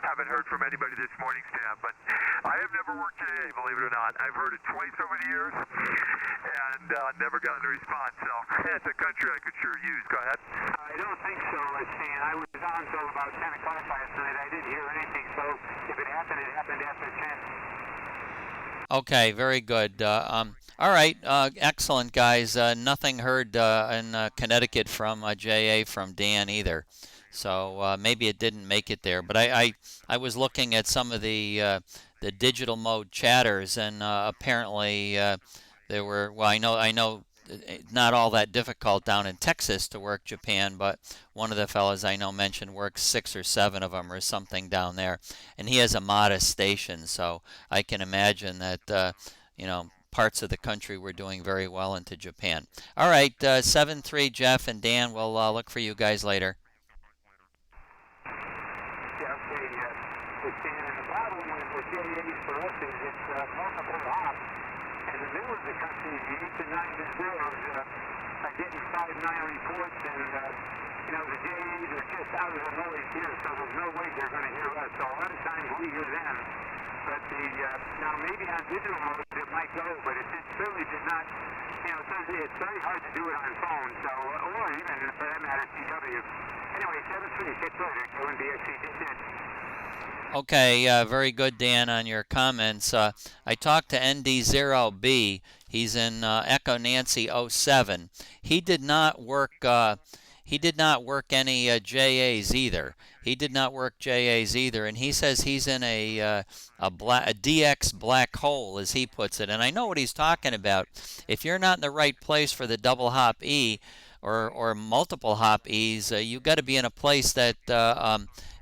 haven't heard from anybody this morning, Stan, but I have never worked today, believe it or not. I've heard it twice over the years, and never gotten a response, so it's a country I could sure use. Go ahead. I don't think so, Stan. I was on until about 10 o'clock last night. I didn't hear anything, so if it happened after 10. Okay, very good. All right, excellent, guys. Nothing heard in Connecticut from JA from Dan either, so maybe it didn't make it there. But I was looking at some of the digital mode chatters, and apparently there were. Well, I know. Not all that difficult down in Texas to work Japan, but one of the fellows I know mentioned works 6 or 7 of them or something down there, and he has a modest station, so I can imagine that parts of the country were doing very well into Japan. All right, 7-3, Jeff and Dan, we'll look for you guys later. Yeah, okay, Stan, and the problem with JAs for us is it's multiple hops. In the middle of the country, the 8 to 9 to 0s are getting 5-9 reports, and the JAs are just out of the noise here, so there's no way they're going to hear us. So a lot of times we hear them, but now maybe on digital mode it might go, but it certainly did not. It's very hard to do it on phone, so or even for that matter, CW. Anyway, 7-3, catch you later. K1BXC, just in. Okay, very good, Dan, on your comments. I talked to ND0B. He's in Echo Nancy 07. He did not work. He did not work any JAs either. And he says he's in a DX black hole, as he puts it. And I know what he's talking about. If you're not in the right place for the double hop E or multiple hop E's, you've got to be in a place that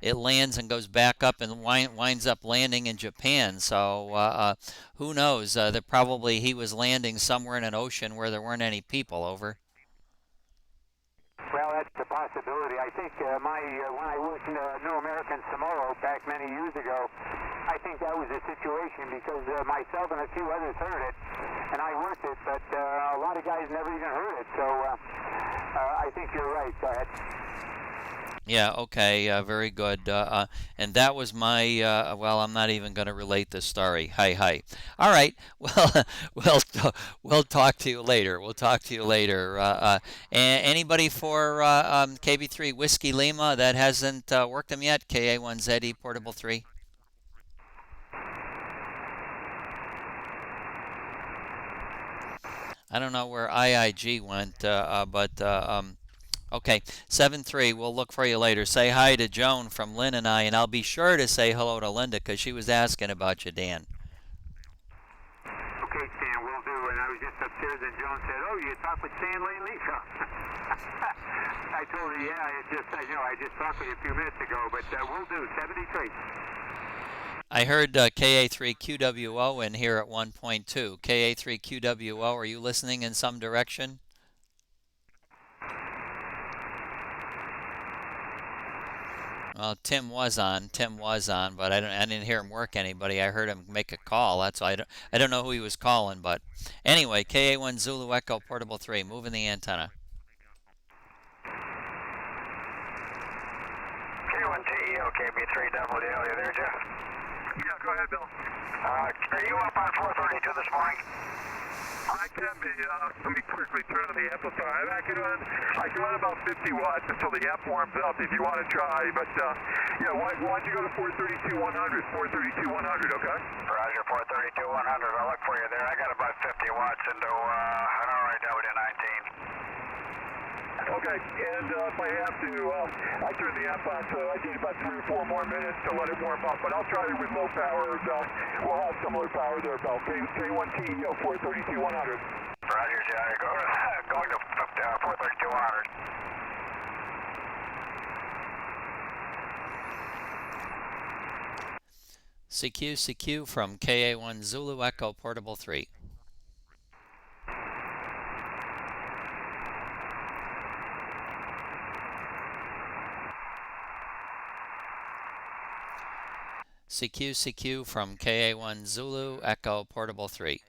it lands and goes back up and winds up landing in Japan. So who knows? That probably he was landing somewhere in an ocean where there weren't any people, over. Well, that's a possibility. I think when I worked in New American Samoa back many years ago, I think that was the situation because myself and a few others heard it, and I worked it, but a lot of guys never even heard it. So I think you're right. Go ahead. Yeah, okay, very good. And that was my, well, I'm not even going to relate this story. Hi. All right, well, we'll talk to you later. Anybody for KB3 Whiskey Lima that hasn't worked them yet? KA1ZE Portable 3? I don't know where IIG went, but... Okay, 7-3, we'll look for you later. Say hi to Joan from Lynn and I'll be sure to say hello to Linda because she was asking about you, Dan. was just upstairs, and Joan said, "Oh, you talked with Stan lately?" So I told her, "Yeah, I just talked with you a few minutes ago, but we'll do 73." I heard KA3QWO in here at 1.2. KA3QWO, are you listening in some direction? Well, Tim was on, but I didn't hear him work anybody. I heard him make a call. That's why I don't know who he was calling, but anyway, KA1 Zulu Echo Portable 3, moving the antenna. K1TEO, KB3WO, you there, Jeff? Yeah, go ahead, Bill. Are you up on 432 this morning? I can be. Let me quickly turn on the amplifier. I can run about 50 watts until the amp warms up if you want to try. But, yeah, why don't you go to 432 100? 432 100, okay? Roger, 432 100. I'll look for you there. I got about 50 watts into an RIW19. Okay, and if I have to, I turn the amp on, so I need about 3 or 4 more minutes to let it warm up. But I'll try it with low power. We'll have some low power there, Bill. K1TEO 432 100. Roger, Johnny. Going to 432 100. CQ from KA1 Zulu Echo Portable 3. CQ from KA1 Zulu Echo Portable 3.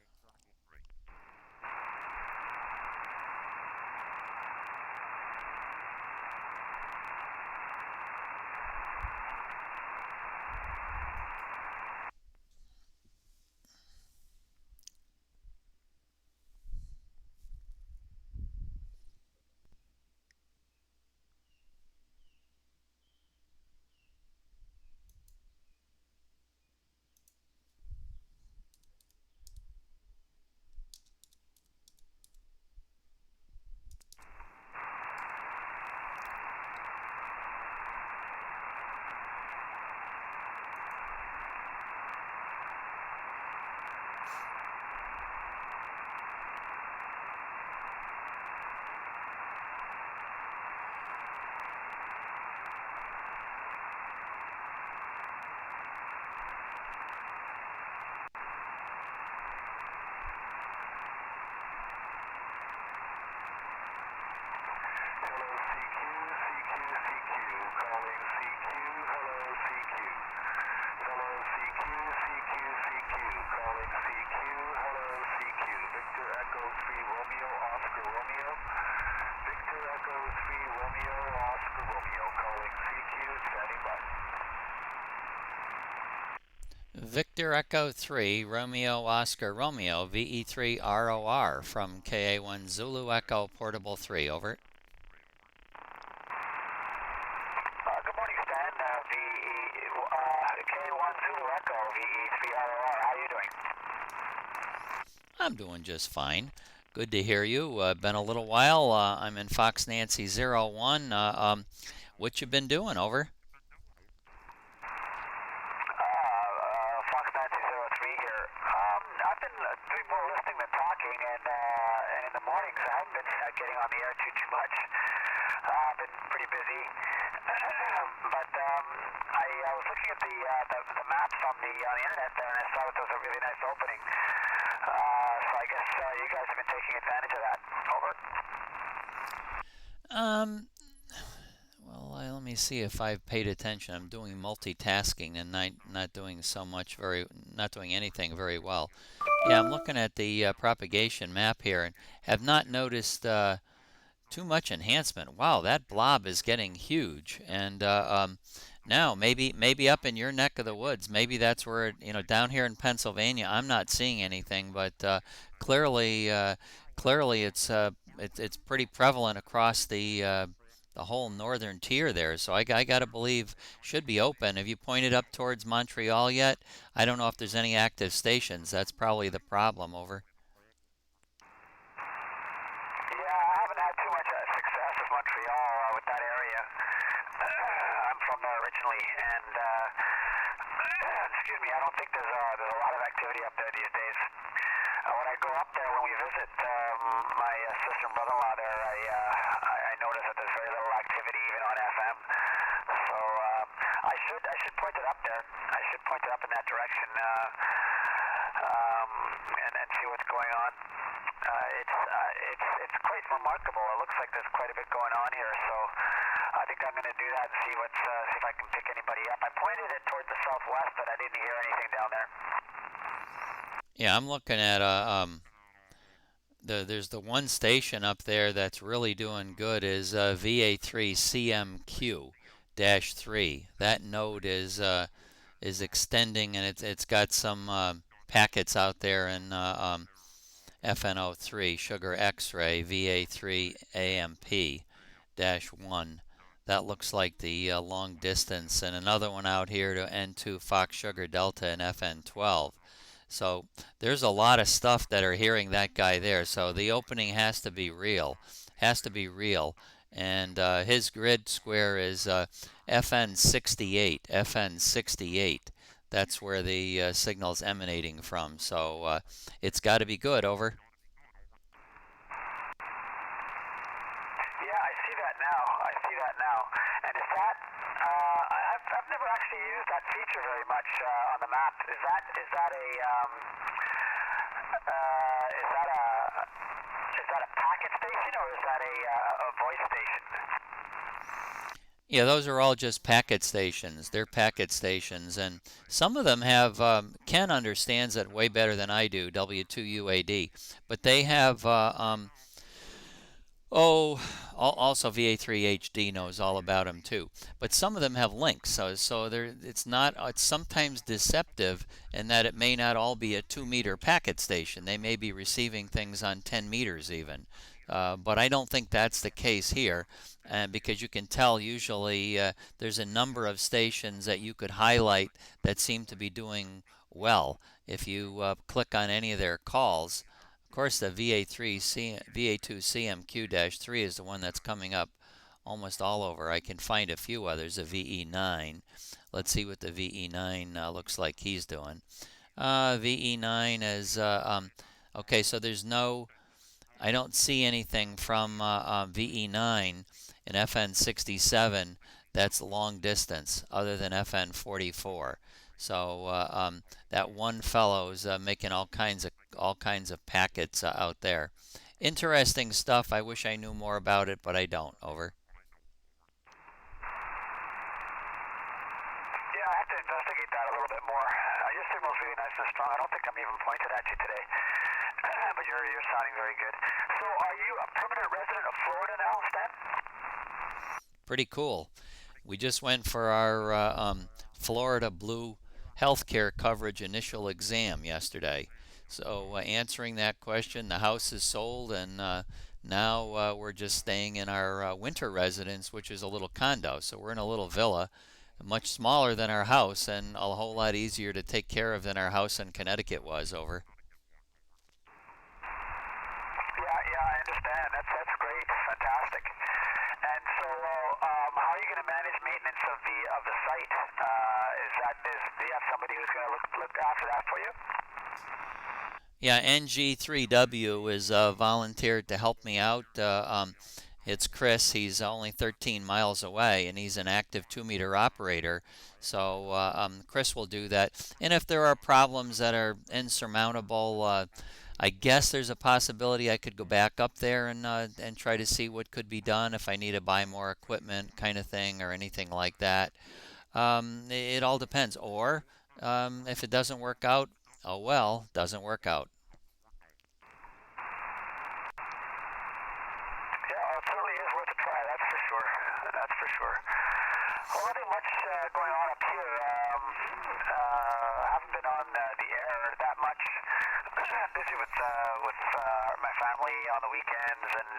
Victor Echo 3 Romeo Oscar Romeo VE3 ROR from KA1 Zulu Echo Portable 3. Over. Good morning, Stan. K1 Zulu Echo VE3 ROR. How are you doing? I'm doing just fine. Good to hear you. Been a little while. I'm in Fox Nancy 01. What you been doing? Over. Fox Nancy 03 here. I've been doing more listening than talking, and in the mornings I haven't been getting on the air too much. I've been pretty busy. But I was looking at the maps on the internet there, and I saw that there was a really nice opening. So I guess you guys have been taking advantage of that. Over. Well, let me see if I've paid attention. I'm doing multitasking and not doing anything very well. Yeah, I'm looking at the propagation map here and have not noticed too much enhancement. Wow, that blob is getting huge. And now maybe up in your neck of the woods, maybe that's where down here in Pennsylvania, I'm not seeing anything, but clearly it's pretty prevalent across the whole northern tier there. So I got to believe should be open. Have you pointed up towards Montreal yet? I don't know if there's any active stations. That's probably the problem. Over. Yeah, I haven't had too much success with Montreal, with that area. I'm from there originally, and excuse me, I don't think there's a lot of activity up there these days. When I go up there, when we visit, point it up there. I should point it up in that direction and see what's going on. It's quite remarkable. It looks like there's quite a bit going on here, so I think I'm going to do that and see if I can pick anybody up. I pointed it towards the southwest, but I didn't hear anything down there. Yeah, I'm looking at there's the one station up there that's really doing good is VA3CMQ-3. That node is extending, and it's got some packets out there in FNO3 Sugar X-ray VA3AMP-1. That looks like the long distance, and another one out here to N2 Fox Sugar Delta and FN12. So there's a lot of stuff that are hearing that guy there. So the opening has to be real. And his grid square is FN68. FN68. That's where the signal's emanating from. So it's got to be good. Over. Yeah, I see that now. And is that? I've never actually used that feature very much on the map. Is that a packet station, or is that a voice station? Yeah, those are all just packet stations. They're packet stations, and some of them have, Ken understands it way better than I do, W2UAD, but they have, also VA3HD knows all about them too. But some of them have links, so it's sometimes deceptive in that it may not all be a 2-meter packet station. They may be receiving things on 10 meters even. But I don't think that's the case here, because you can tell usually there's a number of stations that you could highlight that seem to be doing well. If you click on any of their calls, of course the VA2CMQ-3 is the one that's coming up almost all over. I can find a few others, a VE9. Let's see what the VE9 looks like he's doing. VE9 is, okay, so there's no... I don't see anything from VE9 and FN67 that's long distance other than FN44. So that one fellow's making all kinds of packets out there. Interesting stuff. I wish I knew more about it, but I don't. Over. Yeah, I have to investigate that a little bit more. Your signal's really nice and strong. I don't think I'm even pointed at you today. But you're sounding very good. So are you a permanent resident of Florida now, Stan? Pretty cool. We just went for our Florida Blue healthcare coverage initial exam yesterday. So answering that question, the house is sold, and now we're just staying in our winter residence, which is a little condo. So we're in a little villa, much smaller than our house, and a whole lot easier to take care of than our house in Connecticut was. Over. Yeah, I understand. That's great, fantastic. And so, how are you going to manage maintenance of the site? Do you have somebody who's going to look after that for you? Yeah, NG3W is volunteered to help me out. It's Chris. He's only 13 miles away, and he's an active 2-meter operator. So Chris will do that. And if there are problems that are insurmountable, I guess there's a possibility I could go back up there and try to see what could be done if I need to buy more equipment, kind of thing, or anything like that. It all depends. Or if it doesn't work out, oh well, doesn't work out. Yeah, it certainly is worth a try. That's for sure. Well, nothing much going on up here. Haven't been on the air that much. Busy with my family on the weekends, and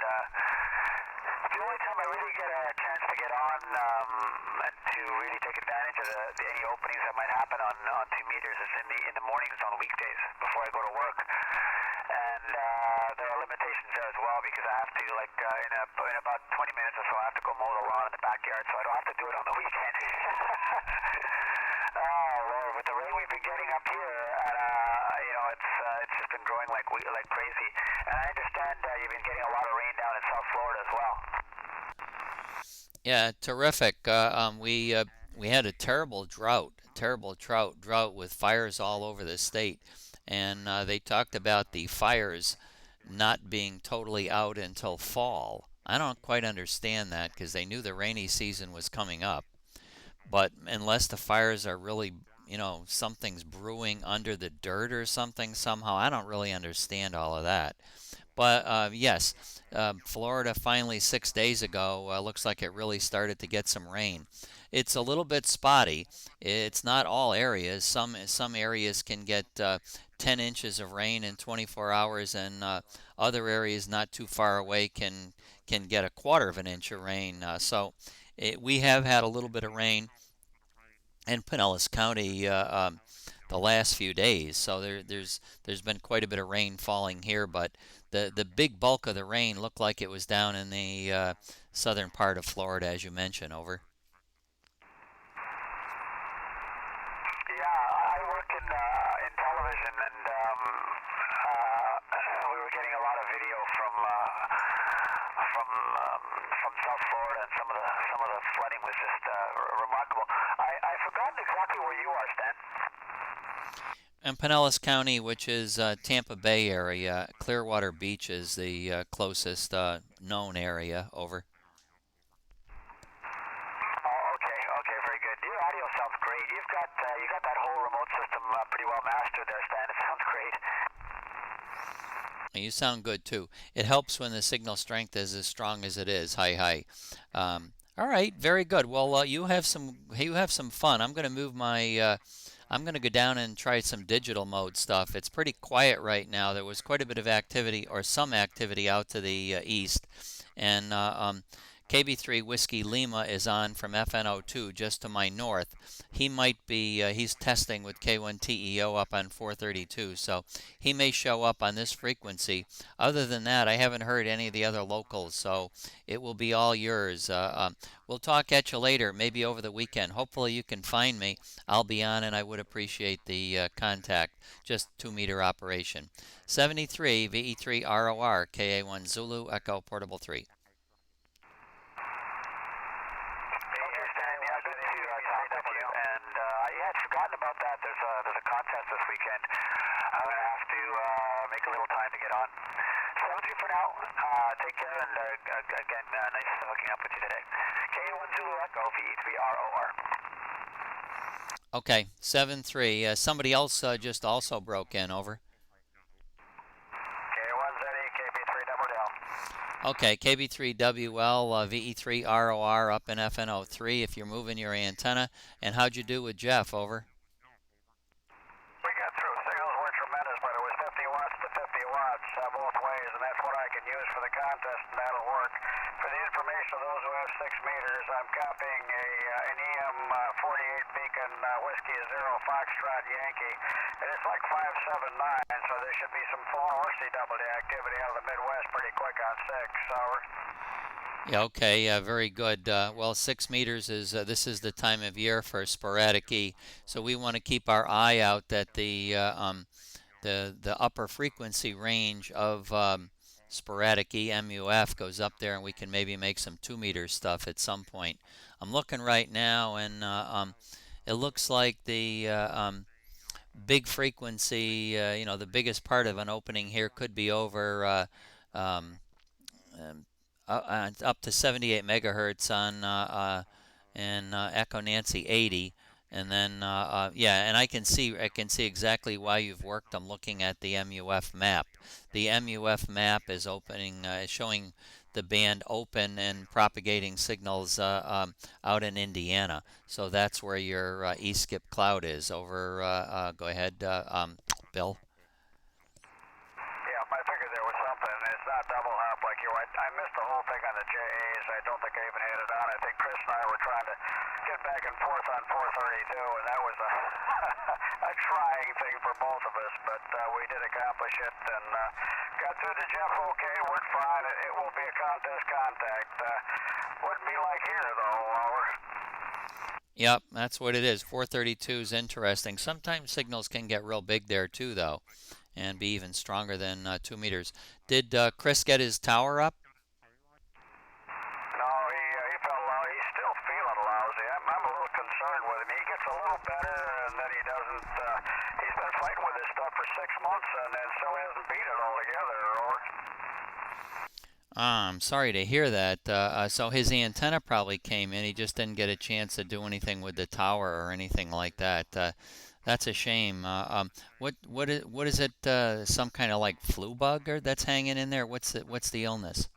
the only time I really get a chance to get on and to really take advantage of any openings that might happen on 2 meters is in the mornings on weekdays before I go to work. And there are limitations there as well, because I have to, in about 20 minutes or so, I have to go mow the lawn in the backyard, so I don't have to do it on the weekend. Oh Lord, with the rain we've been getting up here, it's just been growing like crazy. And I understand you've been getting a lot of rain down in South Florida as well. Yeah, terrific. we had a terrible drought with fires all over the state, and they talked about the fires not being totally out until fall. I don't quite understand that because they knew the rainy season was coming up. But unless the fires are really, something's brewing under the dirt or something somehow, I don't really understand all of that. But yes, Florida finally 6 days ago looks like it really started to get some rain. It's a little bit spotty. It's not all areas. Some areas can get 10 inches of rain in 24 hours, and other areas not too far away can get a quarter of an inch of rain. We have had a little bit of rain in Pinellas County the last few days. So there's been quite a bit of rain falling here, but the big bulk of the rain looked like it was down in the southern part of Florida, as you mentioned. Over. Yeah, I work in television, and we were getting a lot of video from South Florida, and some of the flooding was just remarkable. I've forgotten exactly where you are, Stan. In Pinellas County, which is Tampa Bay area, Clearwater Beach is the closest known area. Over. Okay, very good. Your audio sounds great. You got that whole remote system pretty well mastered there, Stan. It sounds great. You sound good too. It helps when the signal strength is as strong as it is. Hi. All right, very good. Well, you have some fun. I'm going to move my. I'm going to go down and try some digital mode stuff. It's pretty quiet right now. There was quite a bit of activity, or some activity, out to the east, and KB3 Whiskey Lima is on from FNO2 just to my north. He might be, he's testing with K1TEO up on 432, so he may show up on this frequency. Other than that, I haven't heard any of the other locals, so it will be all yours. We'll talk at you later, maybe over the weekend. Hopefully you can find me. I'll be on, and I would appreciate the contact. Just 2-meter operation. 73 VE3 ROR KA1 Zulu Echo Portable 3. Forgotten about that. There's a contest this weekend. I'm going to have to make a little time to get on. 7-3 for now. Take care, and again, nice hooking up with you today. K1 Zulu Echo VE3ROR. Okay, 7-3. Somebody else just also broke in. Over. K1ZE, KB3 Double Del. Okay, KB3WL VE3ROR up in FNO3 if you're moving your antenna. And how'd you do with Jeff? Over. We got through. Signals were tremendous, but it was 50 watts to 50 watts both ways, and that's what I can use for the contest, and that'll work. For the information of those who have 6 meters, I'm copying an EM48 Beacon Whiskey Zero Foxtrot Yankee, and it's like 579, so there should be some phone or CW activity out of the Midwest pretty quick on 6. Over. Yeah, okay, very good. Well, 6 meters is this is the time of year for sporadic E, so we want to keep our eye out that the upper frequency range of sporadic E MUF goes up there, and we can maybe make some 2-meter stuff at some point. I'm looking right now, and it looks like the big frequency, the biggest part of an opening here could be over up to 78 megahertz on Echo Nancy 80, and then and I can see exactly why you've worked. I'm looking at the MUF map. The MUF map is showing the band open and propagating signals out in Indiana. So that's where your E-skip cloud is. Over. Go ahead, Bill. I figured there was something. It's not double hop like you. I missed the whole thing on the JAs. I don't think I even had it on. I think Chris and I were trying to get back and forth on 432, and that was a trying thing for both of us, but we did accomplish it, and got through to Jeff okay, worked fine. It will be a contest contact. Wouldn't be like here, though, Over. Yep, that's what it is. 432 is interesting. Sometimes signals can get real big there, too, though, and be even stronger than 2 meters. Did Chris get his tower up? No, he felt low. He's still feeling lousy. I'm a little concerned. concerned with him. He gets a little better, and then he doesn't. He's been fighting with this stuff for 6 months, and then still hasn't beat it altogether. Or I'm sorry to hear that. So his antenna probably came in. He just didn't get a chance to do anything with the tower or anything like that. That's a shame. What is it? Some kind of like flu bug or that's hanging in there? What's the illness?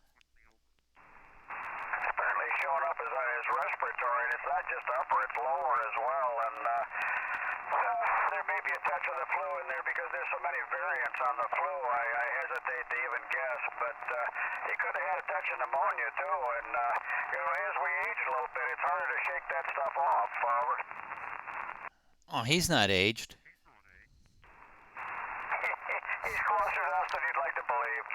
apparently showing up as his respiratory, and it's not just upper, it's lower as well. And there may be a touch of the flu in there because there's so many variants on the flu. I hesitate to even guess, but he could have had a touch of pneumonia too. And as we age a little bit, it's harder to shake that stuff off. Oh, he's not aged. He's closer to us than you'd like to believe.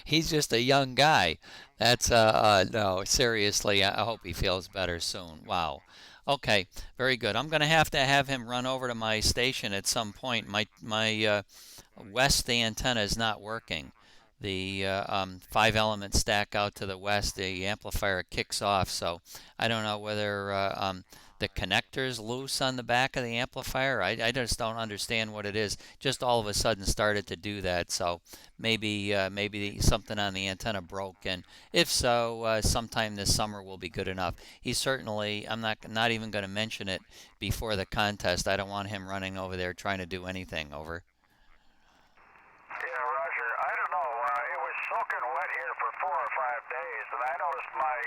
He's just a young guy. That's no, seriously, I hope he feels better soon. Wow. Okay, very good. I'm going to have him run over to my station at some point. My west antenna is not working. The 5-element stack out to the west, the amplifier kicks off. So I don't know whether the connector's loose on the back of the amplifier. I just don't understand what it is. Just all of a sudden started to do that. So maybe something on the antenna broke. And if so, sometime this summer will be good enough. He certainly, I'm not even going to mention it before the contest. I don't want him running over there trying to do anything. Over. Yeah, Roger. I don't know. It was soaking wet here for 4 or 5 days, and I noticed my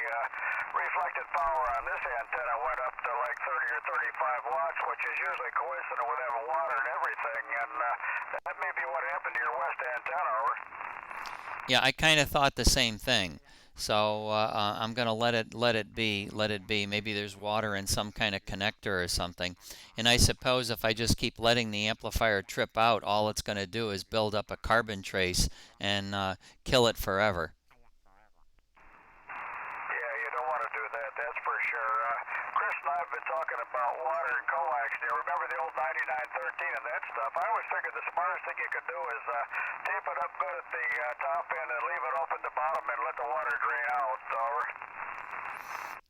reflected power on this antenna went up to like 30 or 35 watts, which is usually coincident with having water and everything. And that may be what happened to your west antenna. Or? Yeah, I kind of thought the same thing. So I'm going to let it be. Maybe there's water in some kind of connector or something. And I suppose if I just keep letting the amplifier trip out, all it's going to do is build up a carbon trace and kill it forever. Yeah, you don't want to do that, that's for sure. Chris and I have been talking about water and coax. Do you remember the old 9913 and that stuff? I always figured the smartest thing you could do is tape it up good at the top end and leave it open at the bottom and let the water drain out.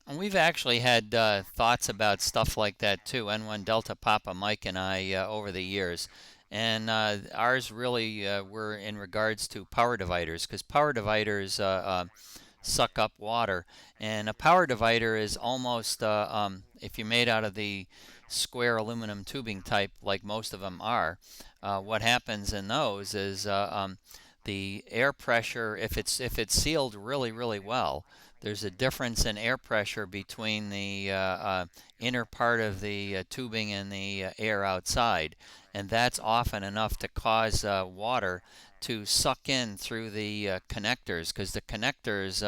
And we've actually had thoughts about stuff like that too. N1 Delta Papa Mike and I over the years. And ours really were in regards to power dividers, because power dividers suck up water. And a power divider is almost, if you're made out of the square aluminum tubing type, like most of them are, what happens in those is the air pressure, if it's sealed really, really well, there's a difference in air pressure between the inner part of the tubing and the air outside. And that's often enough to cause water to suck in through the connectors, because the connectors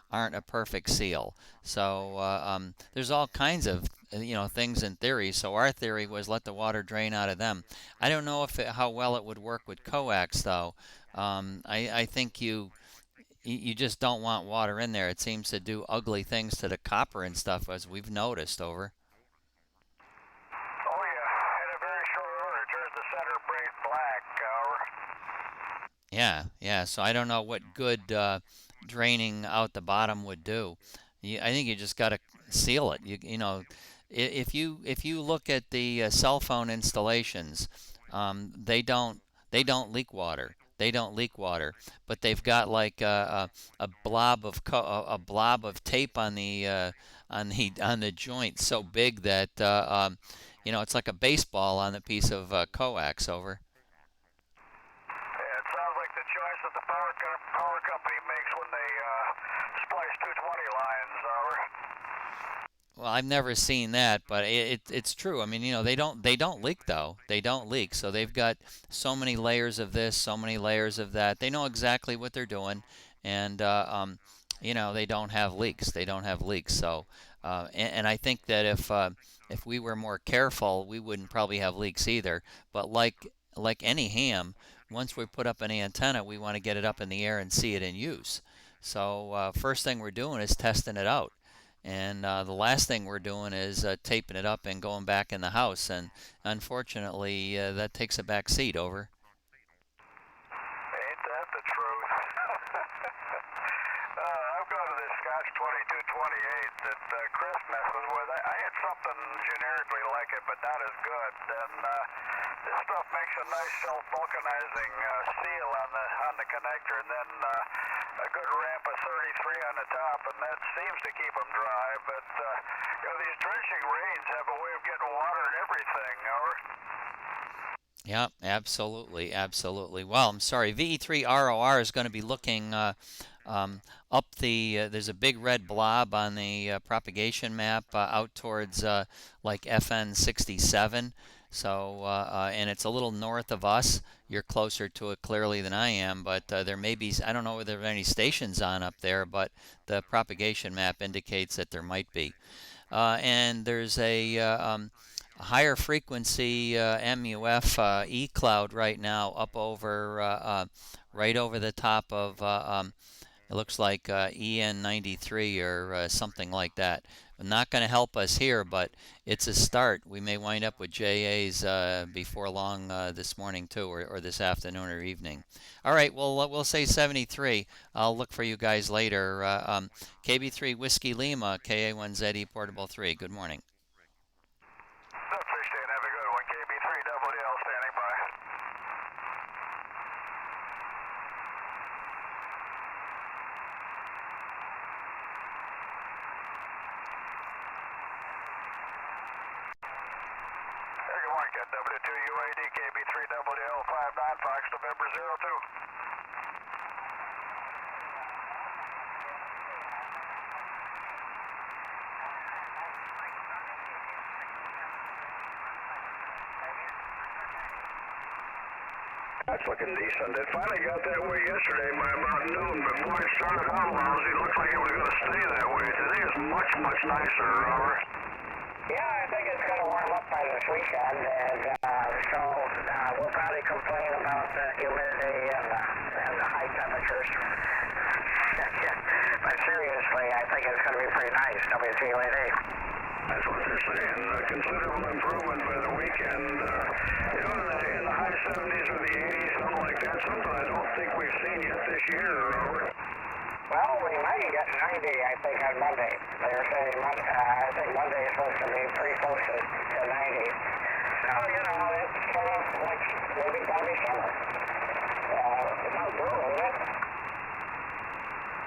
aren't a perfect seal. So there's all kinds of things in theory. So our theory was let the water drain out of them. I don't know how well it would work with coax though. I think you just don't want water in there. It seems to do ugly things to the copper and stuff, as we've noticed. Over. Oh yeah, in a very short order, it turns the center braid black. Yeah. So I don't know what good draining out the bottom would do. I think you just got to seal it. If you look at the cell phone installations, they don't leak water. They don't leak water, but they've got like a blob of tape on the joint so big that it's like a baseball on the piece of coax. Over. Yeah, it sounds like the choice that the power company makes when they splice 220 lines. Well, I've never seen that, but it's true. I mean, they don't leak though. They don't leak. So they've got so many layers of this, so many layers of that. They know exactly what they're doing, and they don't have leaks. They don't have leaks. So, and I think that if we were more careful, we wouldn't probably have leaks either. But like any ham, once we put up an antenna, we want to get it up in the air and see it in use. So first thing we're doing is testing it out. And the last thing we're doing is taping it up and going back in the house. And unfortunately, that takes a back seat. Over. Ain't that the truth? I've gone to this Scotch 2228 that Chris messed messes with. I had something generically like it, but not as good. And this stuff makes a nice self-vulcanizing seal on the connector, and then a good ramp of 33 on the top, and that seems to keep them dry. But these drenching rains have a way of getting water and everything. Yeah, absolutely, absolutely. Well, I'm sorry. VE3ROR is going to be looking up the. There's a big red blob on the propagation map out towards like FN67. So, and it's a little north of us. You're closer to it clearly than I am, but there may be. I don't know whether there are any stations on up there, but the propagation map indicates that there might be. And there's a higher frequency MUF E cloud right now up over right over the top of it looks like EN93 or something like that. Not going to help us here, but it's a start. We may wind up with JAs before long this morning too, or this afternoon or evening. All right, well, we'll say 73. I'll look for you guys later. KB3 Whiskey Lima, KA1ZE Portable 3. Good morning. Appreciate it. Have a good one. KB3 WL standing by. Good morning, Cat W2 UAD KB3 WL 59 Fox November 02. That's looking decent. It finally got that way yesterday by about noon, but boy, it started out lousy. It looked like it was going to stay that way. Today is much, much nicer, Robert. Yeah, I think it's going to warm up by this weekend, and so we'll probably complain about the humidity and the high temperatures. But seriously, I think it's going to be pretty nice, WTUAD. That's what they're saying. Considerable improvement by the weekend. In the high 70s or the 80s, something like that. Something I don't think we've seen yet this year, Robert. Well, we might get 90, I think, on Monday. They were saying I think Monday is supposed to be pretty close to 90. So, it's kind of like maybe going to be summer. It's not brutal, is it?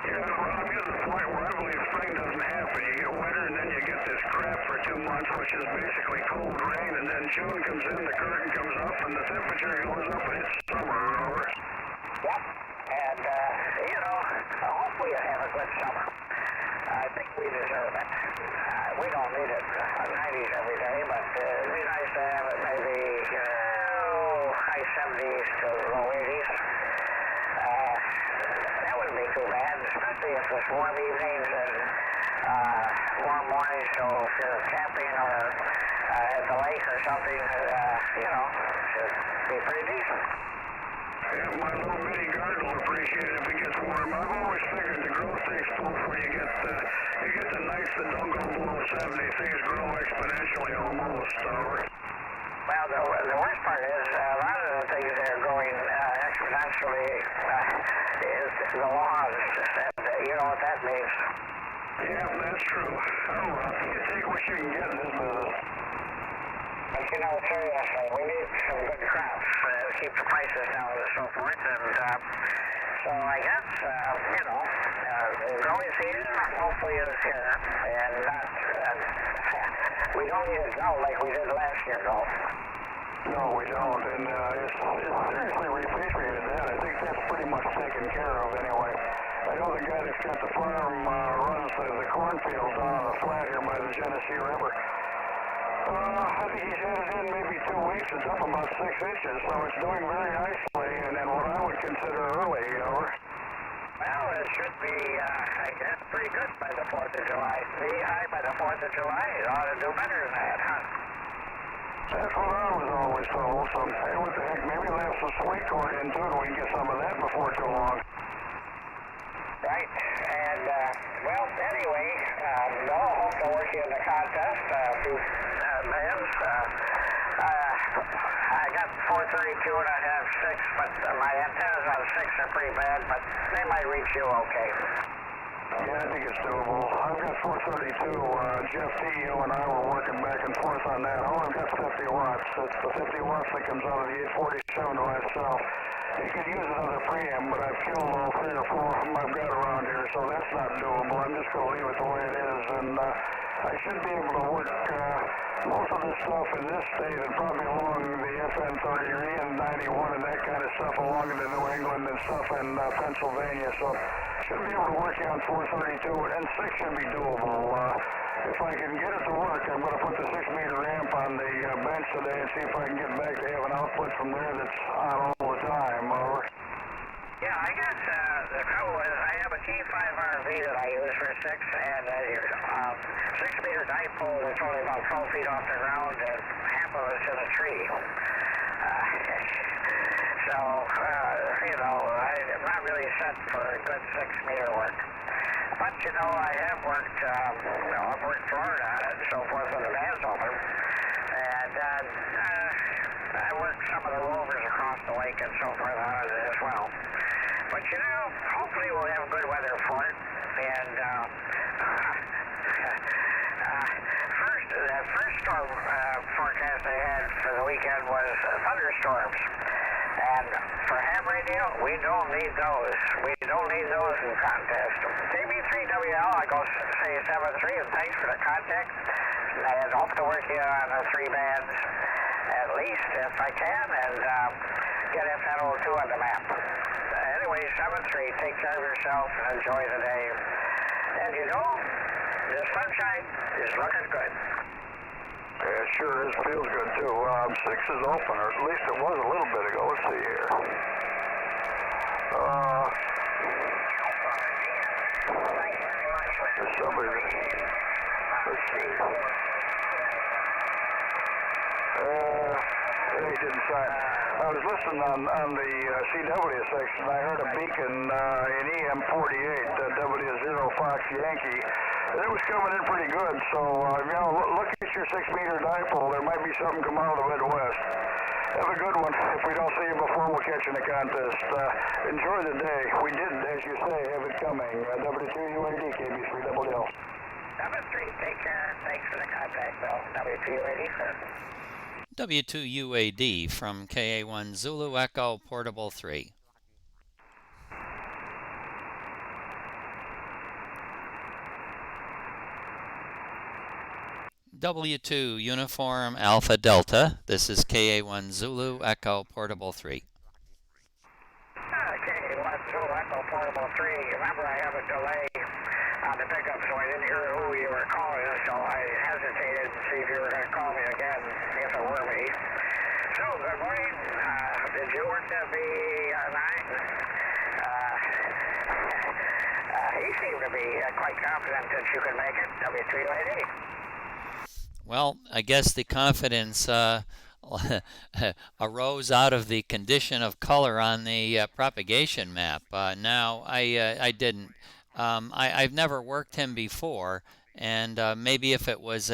Yeah, well, I'm getting to the point where I believe spring doesn't happen. You get winter and then you get this crap for 2 months, which is basically cold rain, and then June comes in, the curtain comes up, and the temperature goes up, and it's summer, Robert. Yep. And, hopefully you have a good summer. I think we deserve it. We don't need it 90s every day, but it'd be nice to have it maybe high 70s to low 80s. That wouldn't be too bad, especially if it's warm evenings and warm mornings, so if you're camping or at the lake or something, should be pretty decent. Yeah, my little mini garden will appreciate it if it gets warm. I've always figured the growth takes place when you get the nights that don't go below 70. Things grow exponentially almost. Well, the worst part is a lot of the things that are growing exponentially is the lawns. You know what that means. Yeah, that's true. You take what you can get in this business. But seriously, we need some good crops to keep the prices down and so forth. And so I guess, growing season hopefully is here. And we don't need it now like we did last year, though. No, we don't. And it's seriously repatriated that. I think that's pretty much taken care of anyway. I know the guy that's got the farm runs the cornfields down on the flat here by the Genesee River. I think he's had it in maybe 2 weeks. It's up about 6 inches, so it's doing very nicely, and then what I would consider early. Well, it should be, I guess, pretty good by the 4th of July. Be high by the 4th of July. It ought to do better than that, huh? That's what I was always told, so hey, what the heck, maybe we'll have some sweet corn into it and we can get some of that before too long. Right, and, well, anyway, I'll hope to work you in the contest, a few bands. I got 432 and I have 6, but my antennas on 6 are pretty bad, but they might reach you okay. Yeah, I think it's doable. I've got 432. Jeff T.O. and I were working back and forth on that. All I've got 50 watts. It's the 50 watts that comes out of the 847 to itself. You could use another preamp, but I've killed all 3 or 4 of them I've got around here, so that's not doable. I'm just going to leave it the way it is, and I should be able to work most of this stuff in this state and probably along the FN 30 or EN 91 and that kind of stuff along into New England and stuff in Pennsylvania, so should be able to work on 432, and 6 should be doable. If I can get it to work, I'm going to put the 6-meter amp on the bench today and see if I can get back to have an output from there that's on all the time. Over. Yeah, I guess the trouble is I have a G5 RV that I use for 6, and 6-meter dipole that's only about 12 feet off the ground, and half of it's in a tree. So, I'm not really set for good 6-meter work. But, I have worked, I've worked Florida on it and so forth when the van's open. And I worked some of the rovers across the lake and so forth on it as well. But, hopefully we'll have good weather for it. And the first storm forecast I had for the weekend was thunderstorms. And for ham radio, we don't need those. We don't need those in contest. KB3WL, I go say 7-3, and thanks for the contact. And hope to work you on the 3 bands at least if I can, and get FN02 on the map. Anyway, 7-3, take care of yourself and enjoy the day. And the sunshine is looking good. Yeah, it sure is. Feels good, too. 6 is open, or at least it was a little bit ago. Let's see here. There's somebody that... Let's see. He didn't sign. I was listening on the CW section. I heard a beacon in EM48, W0 Fox Yankee. It was coming in pretty good, so, look at your 6-meter dipole. There might be something come out of the Midwest. Have a good one. If we don't see you before, we'll catch you in the contest. Enjoy the day. We did, as you say, have it coming. W2UAD, KB3WL. 7-3, take care. Thanks for the contact, Bill. W2UAD, sir. W2UAD from KA1 Zulu Echo Portable 3. W2 Uniform Alpha Delta. This is KA1 Zulu Echo Portable 3. KA1 Zulu Echo Portable 3. Remember, I have a delay on the pickup, so I didn't hear who you were calling, so I hesitated to see if you were going to call me again, if it were me. So, good morning. Did you work that B9? He seemed to be quite confident that you could make it, W3UAD. Well, I guess the confidence arose out of the condition of color on the propagation map. Now, I didn't. I've never worked him before, and maybe if it was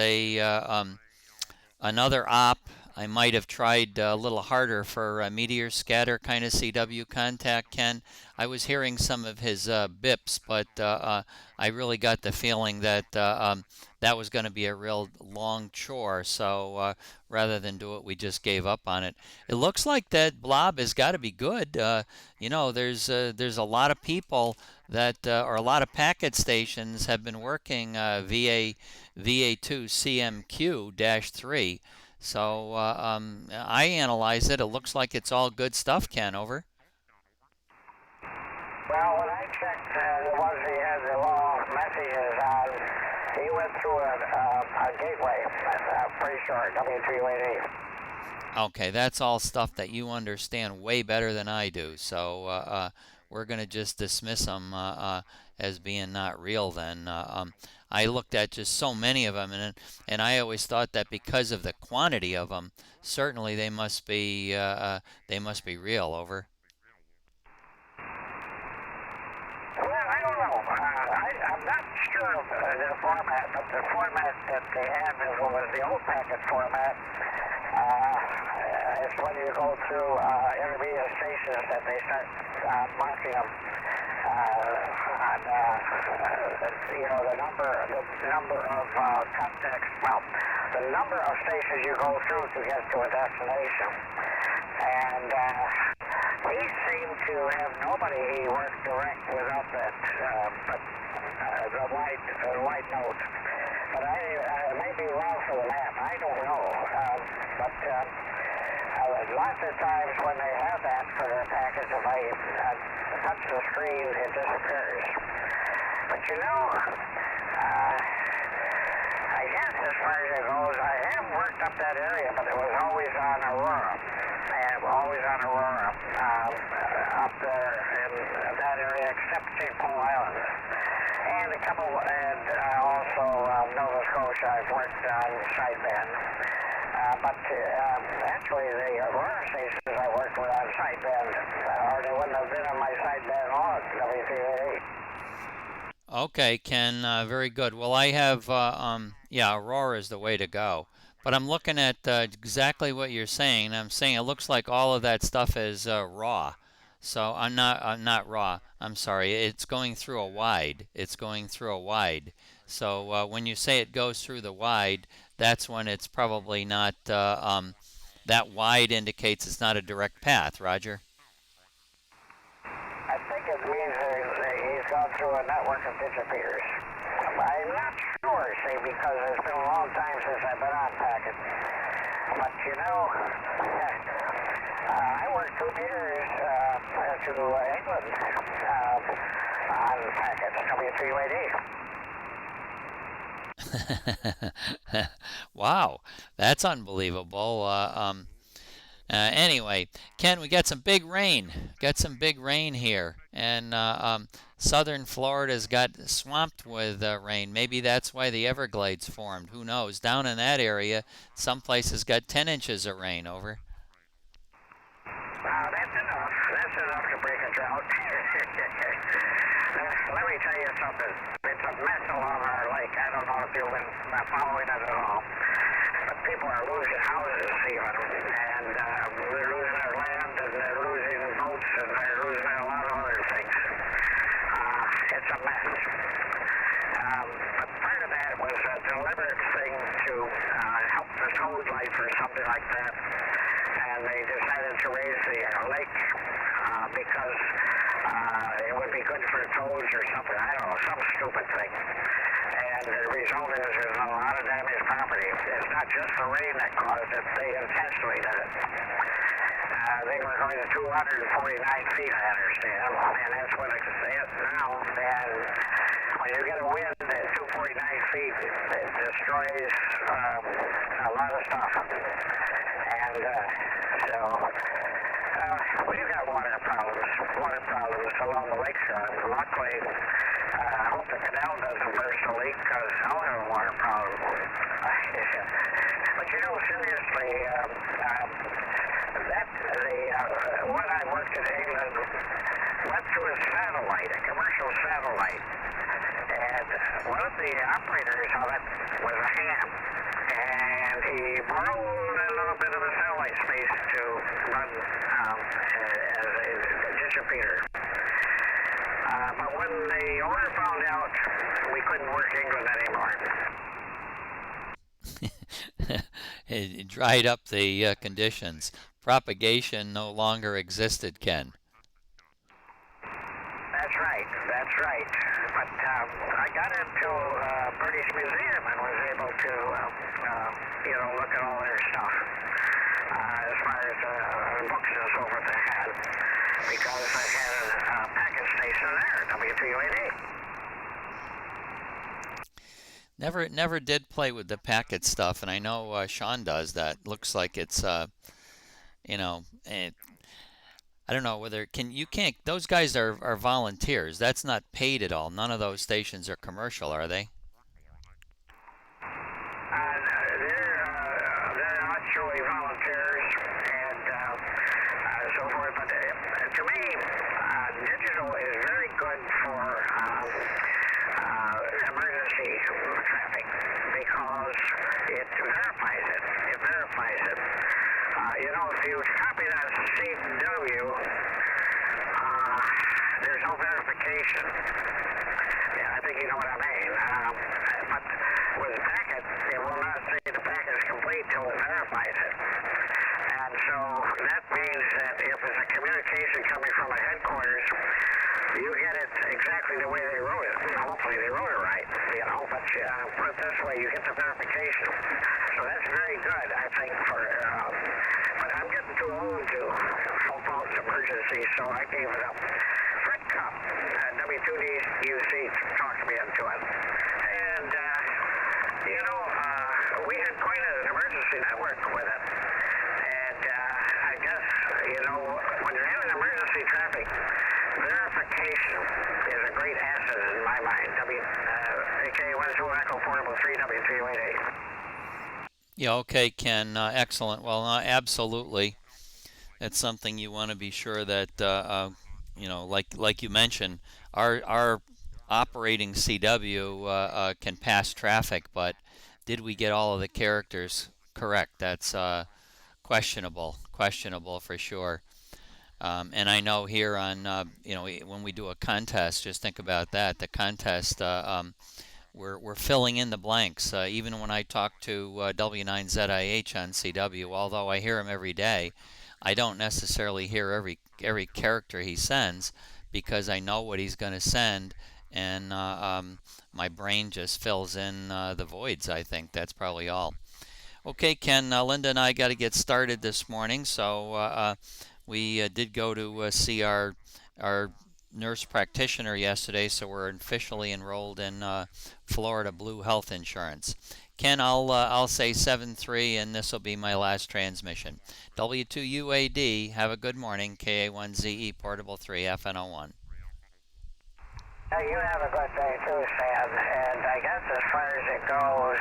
another op, I might have tried a little harder for a meteor scatter kind of CW contact, Ken. I was hearing some of his bips, but I really got the feeling that that was going to be a real long chore. So rather than do it, we just gave up on it. It looks like that blob has got to be good. There's a lot of people that, or a lot of packet stations have been working VA2 CMQ-3. So I analyzed it. It looks like it's all good stuff, Ken. Over. Well, when I checked the ones he had the long messages on, he went through a gateway. I'm pretty sure, W3UAD. Okay, that's all stuff that you understand way better than I do. So we're going to just dismiss them as being not real then. I looked at just so many of them, and I always thought that because of the quantity of them, certainly they must be real. Over. Well, I don't know. I'm not sure of the format, but the format that they have was the old packet format. It's when you go through intermediate stations that they start marking them. the number of contacts, well, the number of stations you go through to get to a destination. And he seemed to have nobody he worked direct without that, the white note. But I may be wrong for the map. I don't know. Lots of times when they have that for their package, if I touch the screen, it disappears. But you know, I guess as far as it goes, I have worked up that area, but it was always on Aurora. And always on Aurora, up there in that area, except St. Paul Island. And also Nova Scotia, I've worked on sideband. But actually, the Aurora stations I worked with on sideband, or they wouldn't have been on my sideband log, WPA. Okay, Ken, very good. Well, I have, yeah, Aurora is the way to go. But I'm looking at exactly what you're saying. I'm saying it looks like all of that stuff is raw. So I'm not raw. I'm sorry. It's going through a wide. It's going through a wide. So when you say it goes through the wide, that's when it's probably not. That wide indicates it's not a direct path. Roger. I think it means he's gone through a network of distributors. I'm not sure, see, because it's been a long time since I've been on packet. But you know, I worked 2 years to England on packets, W3UAD. Wow, that's unbelievable. Anyway, Ken, we got some big rain. Got some big rain here, and southern Florida's got swamped with rain. Maybe that's why the Everglades formed. Who knows? Down in that area, some places got 10 inches of rain. Over. That's enough. That's enough to break a drought. Let me tell you something. It's a mess along our lake. I don't know if you've been following it at all. But people are losing houses even. And they're losing their land, and they're losing boats, and they're losing a lot of other things. It's a mess. But part of that was a deliberate thing to help the toad life or something like that. And they decided to raise the lake because it would be good for toads or something. I don't know, some stupid thing. And the result is there's a lot of damaged property. It's not just the rain that caused it. They intentionally did it. They were going to 249 feet, I understand. And that's what it's at now. And when you get a wind at 249 feet, it destroys a lot of stuff. And so we've got water problems along the lakeshore. Luckily, I hope the canal doesn't burst a leak because I'll have a water problem. But you know, seriously, when I worked in England, went through a satellite, a commercial satellite, and one of the operators of it was a ham, and he borrowed a little bit of the satellite space to run as a distributor. But when the owner found out, we couldn't work England anymore. It dried up the conditions. Propagation no longer existed, Ken. That's right. But I got into British Museum and was able to, look at all their stuff as far as books and so forth they had, because I had a packet station there, WPUAD. Never did play with the packet stuff, and I know Sean does that. Looks like it's, I don't know whether you can't. Those guys are volunteers. That's not paid at all. None of those stations are commercial, are they? They're actually volunteers and so forth. But to me, digital is very good for emergency traffic because it verifies it. If you copy that CW, there's no verification. verification. Yeah, I think you know what I mean. But with the packet, it will not say the packet is complete till it verifies it. And so that means that if it's a communication coming from a headquarters, you get it exactly the way they wrote it. Hopefully they wrote it right, but put it this way, you get the verification. So that's very good, I think, but I'm getting too old to phone false emergency, so I gave it up. Fred Cup, W2DUC, talked me into it. And, we had quite an emergency network with it. And I guess, when you're having emergency traffic, verification is a great asset in my mind. AK12 Echo Portable 3W388. Yeah, okay, Ken. Excellent. Well, absolutely. That's something you want to be sure that, like you mentioned, our operating CW can pass traffic, but did we get all of the characters correct? That's questionable for sure. And I know here on, when we do a contest, just think about that. The contest, we're filling in the blanks. Even when I talk to W9ZIH on CW, although I hear him every day, I don't necessarily hear every character he sends because I know what he's going to send, and my brain just fills in the voids. I think that's probably all. Okay, Ken, Linda and I got to get started this morning, so we did go to see our nurse practitioner yesterday, so we're officially enrolled in Florida Blue Health Insurance. Ken, I'll say 7-3, and this will be my last transmission. W2UAD, have a good morning. KA1ZE Portable 3 FNO1. You have a good day too, Stan. And I guess as far as it goes,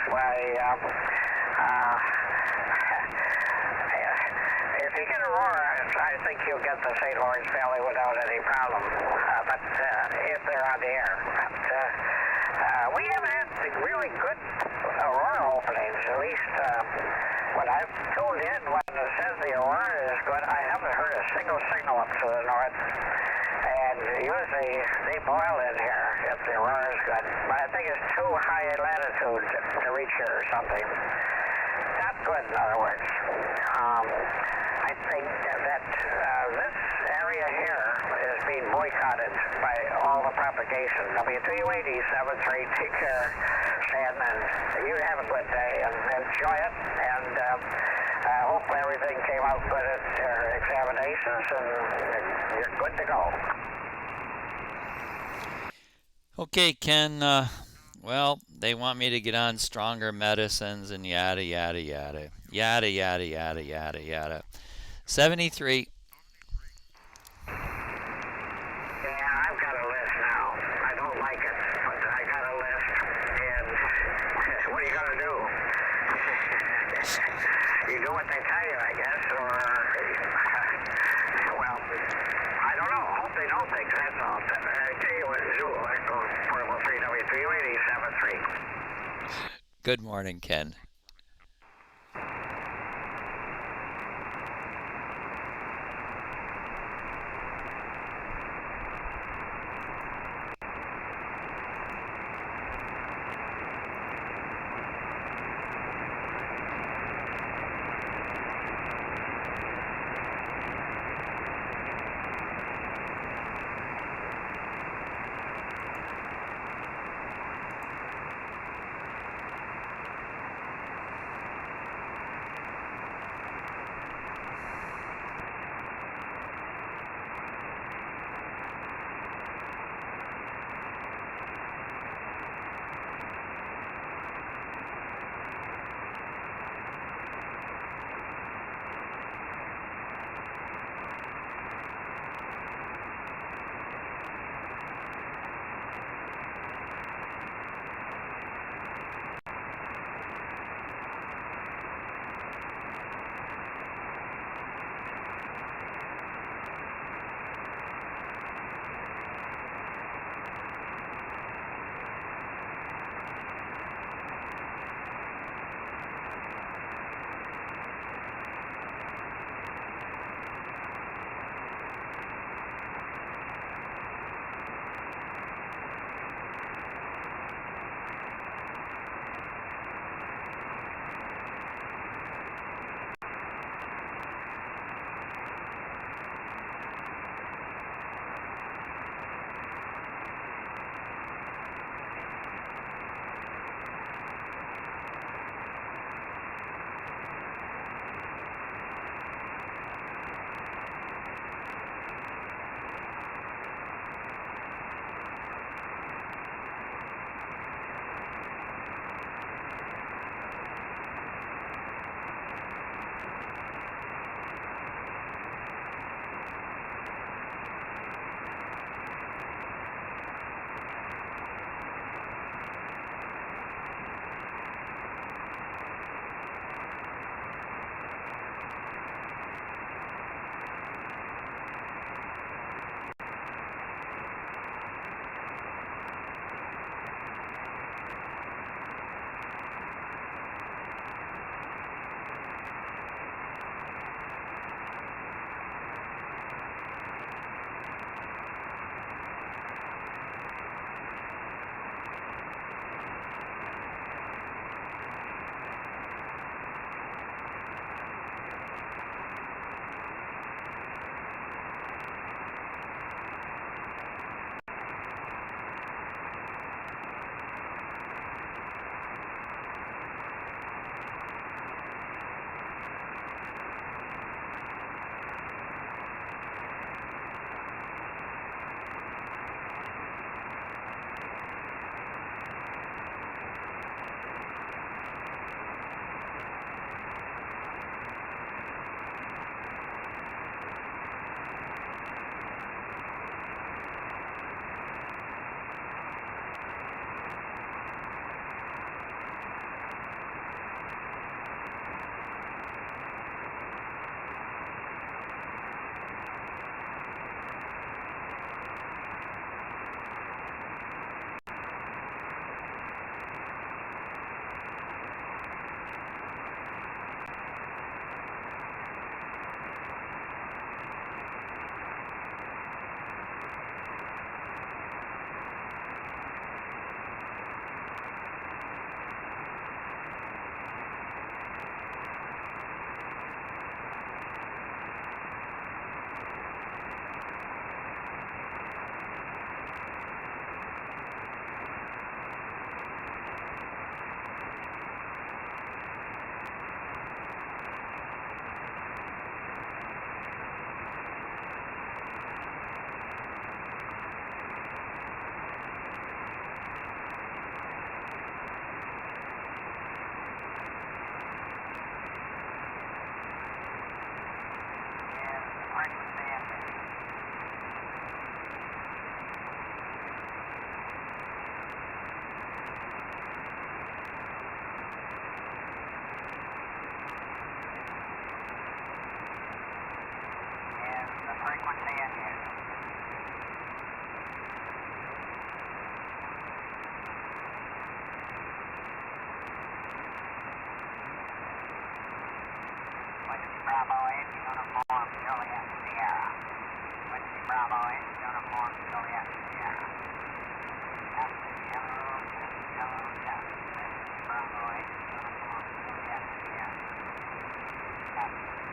if you get Aurora, I think you'll get the St. Lawrence Valley without any problem. But if they're on the air. We haven't had really good Aurora openings. At least when I've tuned in, when it says the Aurora is good, I haven't heard a single signal up to the north. And usually they boil in here if the Aurora is good. But I think it's too high a latitude to reach here or something. Not good, in other words. I think that this area here is being boycotted by all the propagation. W2UAD 7-3, take care, Stan, and you have a good day and enjoy it. And hopefully everything came out good at your examinations and you're good to go. Okay, Ken. Well, they want me to get on stronger medicines and yada, yada, yada. Yada, yada, yada, yada, yada. 73. Yeah, I've got a list now. I don't like it, but I got a list. And what are you going to do? You do what they tell you, I guess, or... well, I don't know. Hope they know things, that's all. Portable 3W387-3. Good morning, Ken. Whiskey Bravo 8, Uniform Juliet Sierra. Whiskey Bravo 8, Uniform Juliet Sierra. Captain Yellow, Whiskey Bravo 8, Uniform Juliet Sierra. Captain